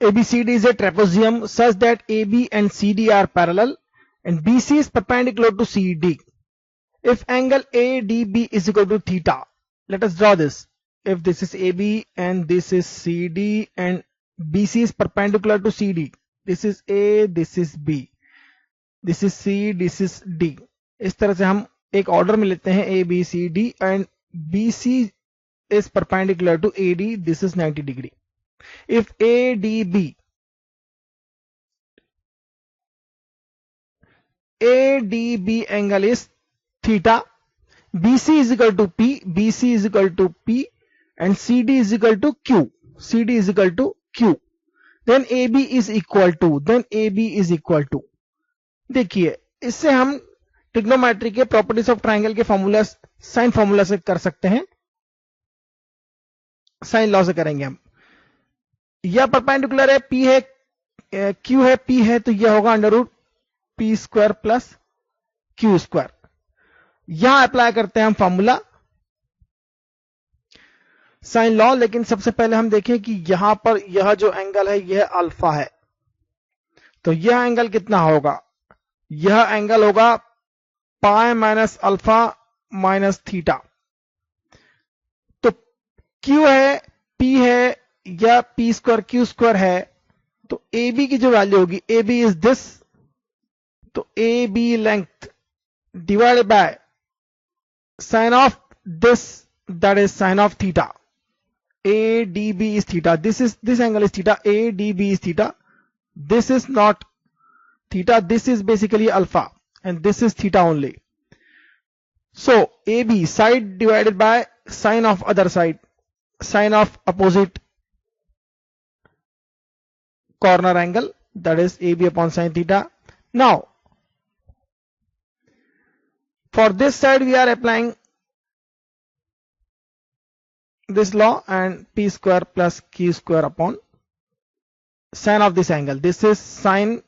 ABCD is a trapezium such that AB and CD are parallel and BC is perpendicular to CD. If angle ADB is equal to theta, let us draw this. If this is AB and this is CD and BC is perpendicular to CD, this is A, this is B, this is C, this is D. इस तरह से हम एक order में लेते हैं A, B, C, D and BC is perpendicular to AD, this is 90 degree. If ADB angle is theta, BC is equal to P, BC is equal to P, and CD is equal to Q, CD is equal to Q, then AB is equal to, देखिए इससे हम trigonometry के properties of triangle के formula sine formula से कर सकते हैं, sign law से करेंगे हम. यह परपेंडिकुलर है, P है, Q है, P है, तो यह होगा under root P square plus Q square. यहां अप्लाई करते हैं हम फॉर्मूला साइन लॉ. लेकिन सबसे पहले हम देखें कि यहां पर यह जो एंगल है यह अल्फा है, तो यह एंगल कितना होगा? यह एंगल होगा pi minus alpha minus theta. तो Q है, P है, या P स्क्वायर Q स्क्वायर है, तो AB की जो वैल्यू होगी, AB इज दिस, तो AB length divided by sine of this, that is sine of theta. ADB is theta. This angle is theta. ADB is theta. This is not theta. This is basically alpha, and this is theta only. So AB side divided by sine of other side, sine of opposite corner angle, that is AB upon sine theta. Now for this side we are applying this law, and P square plus Q square upon sine of this angle. This is sine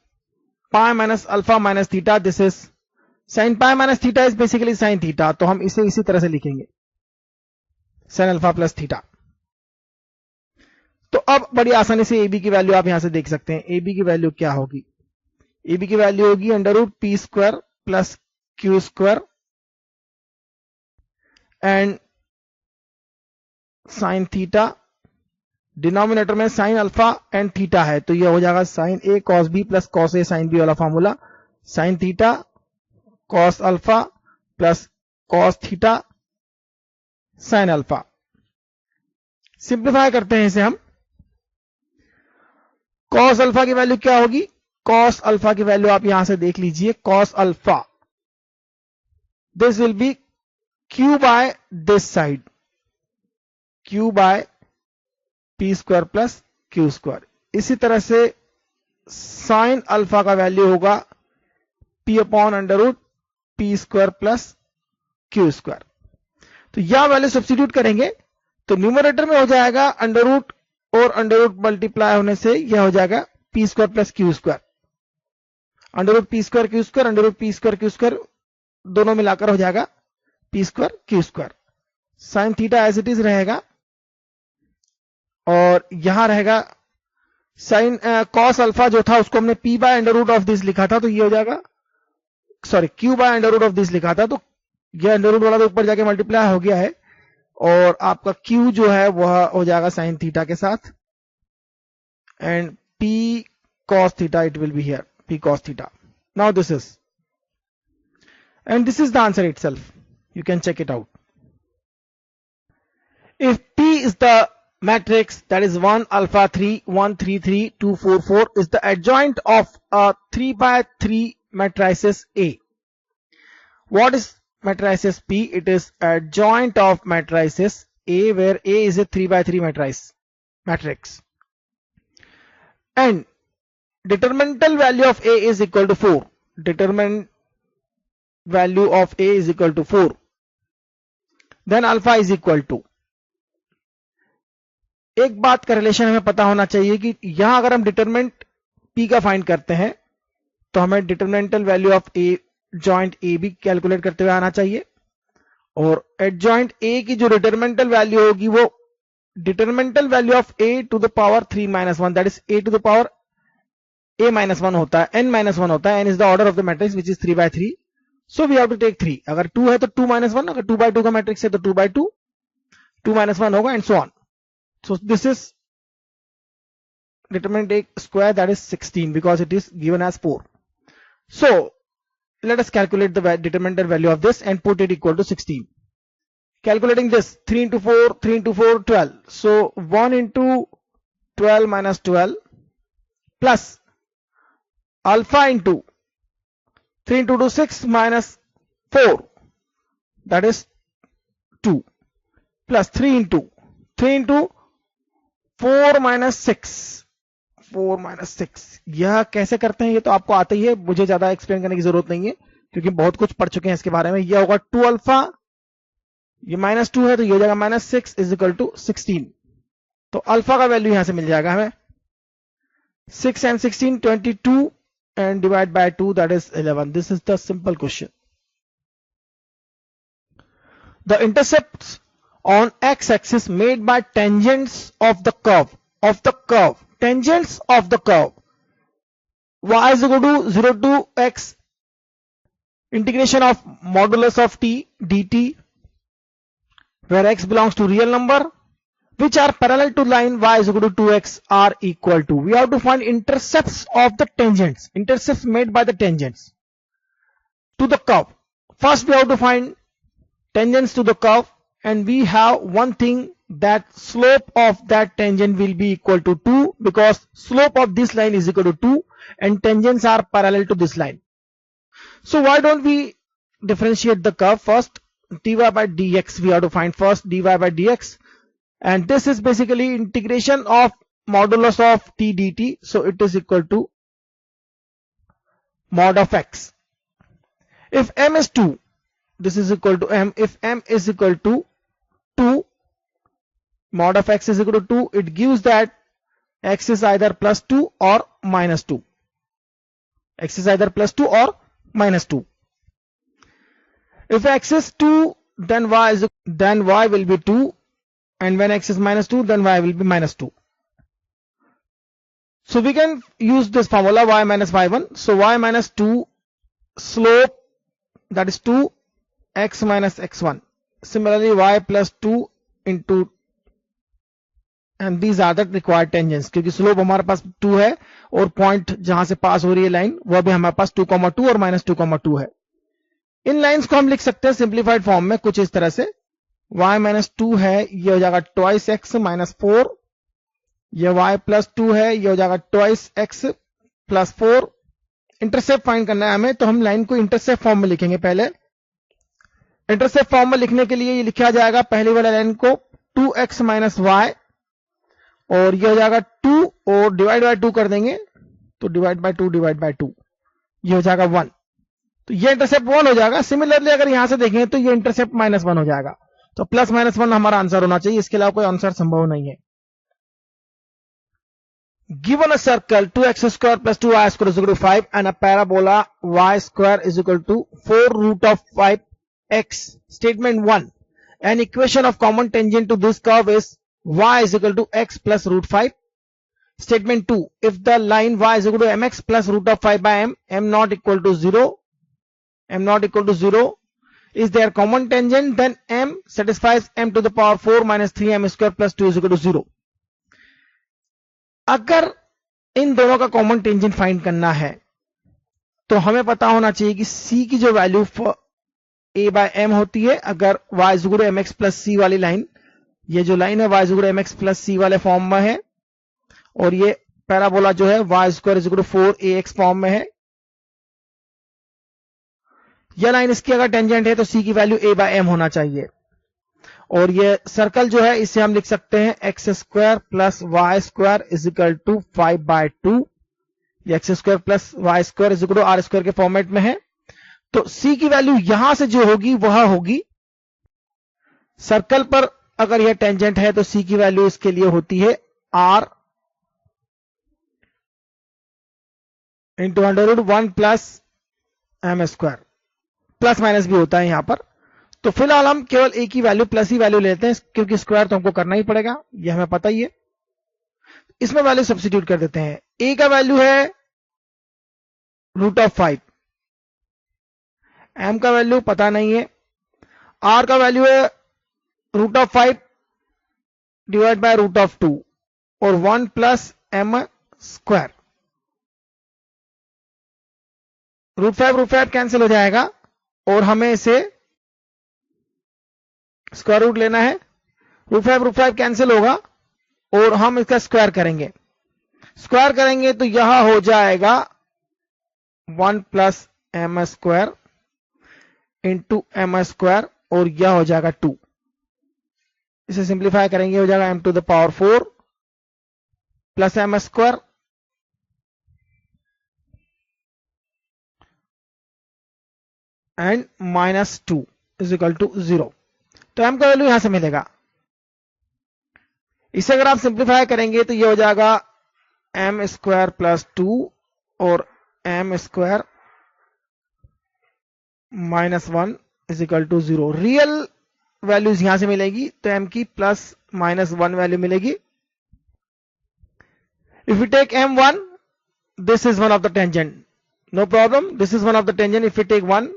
pi minus alpha minus theta. This is sine pi minus theta is basically sine theta. तो हम इसे इसी तरह से लिखेंगे, sin alpha plus theta. तो अब बड़ी आसानी से AB की वैल्यू आप यहां से देख सकते हैं. AB की वैल्यू क्या होगी? AB की वैल्यू होगी under root P square plus Q square and sine theta. Denominator में साइन अल्फा एंड थीटा है, तो यह हो जाएगा sine A cos B plus cos A sine B वाला formula. Sine theta cos alpha plus cos theta sine alpha. Simplify करते हैं इसे हम. cos अल्फा की वैल्यू क्या होगी? cos अल्फा की वैल्यू आप यहां से देख लीजिए. cos alpha, this will be Q by this side, Q by P square plus Q square. इसी तरह से साइन अल्फा का वैल्यू होगा P upon under root P square plus Q square. तो यह वैल्यू सब्स्टिट्यूट करेंगे तो न्यूमरेटर में हो जाएगा अंडर रूट और अंडर रूट मल्टीप्लाई होने से यह हो जाएगा P square plus Q square. Under root P square Q square, under root P square Q square, दोनों मिलाकर हो जाएगा P square Q square. Sine theta as it is रहेगा और यहां रहेगा साइन कॉस अल्फा जो था उसको हमने P by under root of this लिखा था, तो ये हो जाएगा, sorry Q by under root of this लिखा था, तो यह अंडर रूट वाला तो ऊपर जाके मल्टीप्लाई हो गया है और आपका Q जो है वह हो जाएगा साइन थीटा के साथ and P cos theta it will be here, P cos theta. Now this is, and this is the answer itself. You can check it out. If P is the matrix that is 1 alpha 3 1 3 3 2 4 4 is the adjoint of a 3 by 3 matrices A. What is matrices P? It is adjoint of matrices A, where A is a 3 by 3 matrix. And determinant value of A is equal to 4. Determinant value of A is equal to 4. Then alpha is equal to. एक बात का relation हमें पता होना चाहिए कि यहां अगर हम डिटरमिनेंट P का फाइंड करते हैं तो हमें determinantal value of A joint A भी कैलकुलेट करते हुए आना चाहिए और एडजॉइंट A की जो डिटरमिनेंटल वैल्यू होगी वो determinantal value of A to the power 3 minus 1, that is A to the power A minus 1 होता है, N minus 1 होता है. N is the order of the matrix which is 3 by 3. So we have to take 3. अगर 2 है तो 2 minus 1, अगर 2 by 2 का matrix है तो 2 by 2, 2 minus 1 होगा and so on. So this is determinant A square, that is 16 because it is given as 4. So let us calculate the determinant value of this and put it equal to 16. Calculating this, 3 into 4, 3 into 4, 12. So 1 into 12 minus 12 plus alpha into 3 into 2, 6 minus 4, that is 2, plus 3 into 4 minus 6, 4 minus 6. यह कैसे करते हैं ये तो आपको आता ही है, मुझे ज्यादा एक्सप्लेन करने की जरूरत नहीं है क्योंकि बहुत कुछ पढ़ चुके हैं इसके बारे में. यह होगा 2 अल्फा, ये -2 है तो ये हो जाएगा -6 इज इक्वल टू 16. तो अल्फा का वैल्यू यहां से मिल जाएगा हमें 6 and 16, 22 and divide by 2, that is 11. This is the simple question. The intercepts on x-axis made by tangents of the curve, tangents of the curve, y is equal to 0 to x integration of modulus of t dt, where x belongs to real number, which are parallel to line y is equal to 2x are equal to. We have to find intercepts of the tangents, intercepts made by the tangents to the curve. First we have to find tangents to the curve, and we have one thing, that slope of that tangent will be equal to 2 because slope of this line is equal to 2 and tangents are parallel to this line. So why don't we differentiate the curve first? Dy by dx we have to find first, dy by dx, and this is basically integration of modulus of t dt, so it is equal to mod of x. If m is 2, this is equal to m. If m is equal to 2, mod of x is equal to 2, it gives that x is either +2 or -2. X is either +2 or -2. If x is 2, then y will be 2, and when x is -2, then y will be -2. So we can use this formula y minus y1. So y minus 2 slope, that is 2 x minus x1. Similarly y plus 2 into, and these are the required tangents, क्योंकि slope हमारे पास 2 है और point जहां से पास हो रही है line वह भी हमारे पास 2,2 और -2,2 है. इन लाइंस को हम लिख सकते हैं सिंप्लीफाइड फॉर्म में कुछ इस तरह से. y माइनस 2 है, ये हो जाएगा ट्वाइस x माइनस 4. ये y प्लस 2 है, ये हो जाएगा twice x plus 4. Intercept find करना है हमें, तो हम लाइन को इंटरसेप्ट फॉर्म में लिखेंगे. पहले इंटरसेप्ट फॉर्म में लिखने के लिए ये लिखा जाएगा पहली वाले लाइन को 2x माइनस y, और ये हो जाएगा 2 और डिवाइड बाय 2 कर देंगे तो डिवाइड बाय 2 ये हो जाएगा 1. तो ये इंटरसेप्ट 1 हो जाएगा. सिमिलरली अगर यहां से देखें तो ये इंटरसेप्ट -1 हो जाएगा. तो +-1 हमारा आंसर होना चाहिए, इसके अलावा कोई आंसर संभव नहीं है. Given a circle 2x square plus 2y square is equal to 5 and a parabola y square is equal to 4 root of 5x. Statement 1. An equation of common tangent to this curve is y is equal to x plus root 5. Statement 2. If the line y is equal to mx plus root of 5 by m not equal to 0, is there common tangent, then m satisfies m to the power 4 minus 3m square plus 2 is equal to 0. अगर इन दोनों का common tangent find करना है तो हमें पता होना चाहिए कि c की जो वैल्यू a बाय m होती है अगर y is equal to mx plus c वाली लाइन, ये जो लाइन है y is equal to mx plus c वाले फॉर्म में है, और ये पैराबोला जो है y square is equal to 4ax form में है. यह लाइन इसकी अगर टेंजेंट है तो c की वैल्यू a बाय m होना चाहिए. और ये सर्कल जो है इसे हम लिख सकते हैं X square plus Y square is equal to 5/2. ये X square plus Y square is equal to R square के फॉर्मेट में है. तो c की वैल्यू यहां से जो होगी वह होगी, सर्कल पर अगर यह टेंजेंट है तो c की वैल्यू इसके लिए होती है r into √1 plus m square. Plus minus भी होता है यहां पर. तो फिलहाल हम केवल a की वैल्यू प्लस ही वैल्यू लेते हैं क्योंकि स्क्वायर तो हमको करना ही पड़ेगा, ये हमें पता ही है. इसमें वैल्यू सब्स्टिट्यूट कर देते हैं. a का वैल्यू है √5, m का वैल्यू पता नहीं है, r का वैल्यू है √5 डिवाइड बाय √2 और 1 प्लस m स्क्वायर. √5 कैंसिल हो जाएगा और हमें इसे स्क्वायर रूट लेना है, रूट 5 कैंसिल होगा और हम इसका स्क्वायर करेंगे। स्क्वायर करेंगे तो यह हो जाएगा 1 plus M square into M square और यह हो जाएगा 2। इसे सिंप्लीफाई करेंगे हो जाएगा m to the power 4 plus M square and minus 2 is equal to 0। तो m का वैल्यू यहां से मिलेगा। इसे अगर आप सिंप्लीफाई करेंगे तो ये हो जाएगा एम स्क्वायर प्लस 2 और M square minus 1 is equal to 0। Real values यहां से मिलेगी तो m की प्लस माइनस 1 वैल्यू मिलेगी। If we take m1, this is one of the tangent. No problem. This is one of the tangent. If we take 1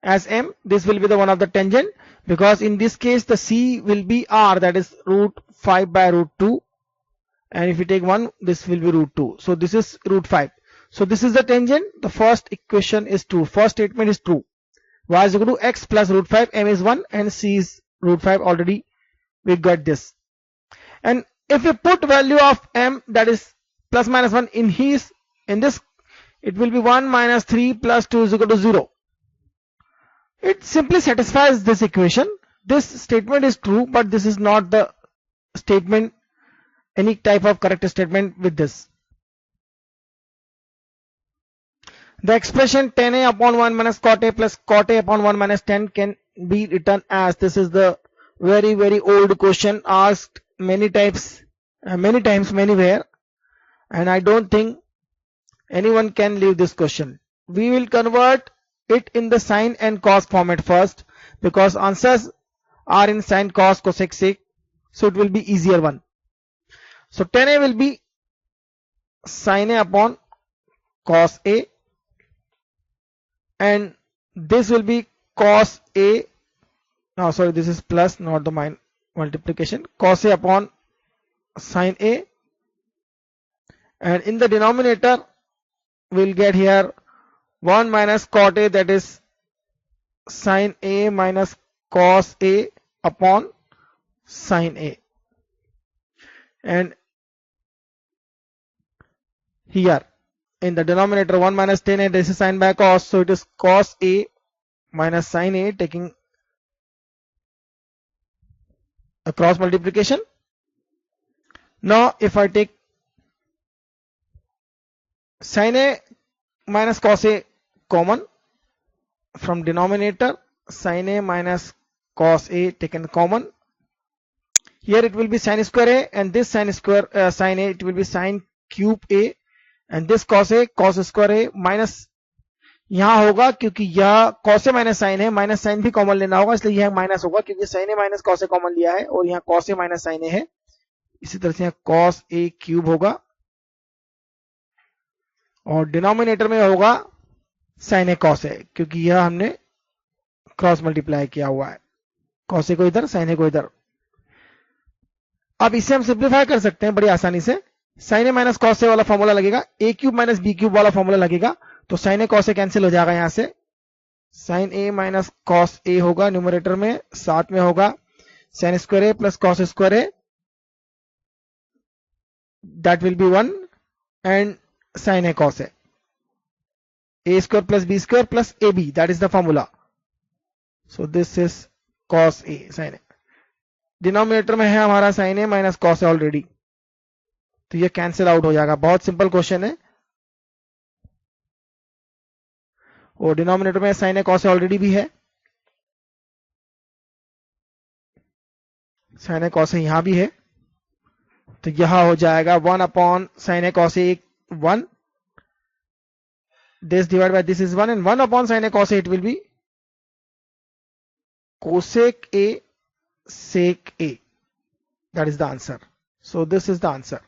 as m, this will be the one of the tangent, because in this case the c will be r, that is root 5 by root 2, and if we take 1, this will be root 2. So this is root 5. So this is the tangent. The first equation is true. First statement is true. Y is equal to x plus root 5, m is 1 and c is root 5. Already we got this. And if we put value of m, that is plus minus 1 in this, it will be 1 minus 3 plus 2 is equal to 0. It simply satisfies this equation. This statement is true, but this is not the statement, any type of correct statement with this. The expression tan a upon 1 minus cot a plus cot a upon 1 minus tan can be written as, this is the very old question asked many times anywhere, and I don't think anyone can leave this question. We will convert it in the sine and cos format first, because answers are in sine, cos, cosec, sec, so it will be easier one. So tan a will be sine a upon cos a, and this will be cos a, no sorry, this is plus, not the multiplication, cos a upon sine a, and in the denominator we'll get here 1 minus cot a, that is sine a minus cos a upon sine a, and here in the denominator 1 minus tan a, this is sine by cos, so it is cos a minus sine a, taking a cross multiplication. Now if I take sine a minus cos a common from denominator, sine a minus cos a taken common, here it will be sine square a, and this sine square sine a, it will be sine cube a, and this cos a cos square a minus यहां होगा क्योंकि यह cos a minus sign है, minus sign भी common लेना होगा, इसलिए यह माइनस होगा क्योंकि sin a minus cos a common लिया है और यहाँ cos a minus sin a है। इसी तरह से यहाँ cos a क्यूब होगा और डिनोमिनेटर में होगा sin a cos a, क्योंकि यह हमने क्रॉस मल्टीप्लाई किया हुआ है, cos a को इधर sin a को इधर। अब इसे हम सिंप्लीफाई कर सकते हैं बड़ी आसानी से। sin a minus cos a वाला फॉर्मूला लगेगा, a cube minus b cube वाला फॉर्मूला लगेगा, तो sin a cos a cancel हो जाएगा। यहां से sin a minus cos a होगा न्यूमरेटर में, साथ में होगा sin square a plus cos square a, that will be 1, and sin a cos a square plus b square plus ab, that is the formula. So this is cos a sin a, denominator में है हमारा sin a minus cos a already, तो ये cancel out हो जाएगा। बहुत simple question है, और डिनोमिनेटर में sin a cos a already भी है, sin a cos a यहां भी है, तो यह हो जाएगा 1 upon sin a cos a 1, this divided by this is 1, and 1 upon sin a cos a, it will be cosec a sec a, that is the answer. So this is the answer.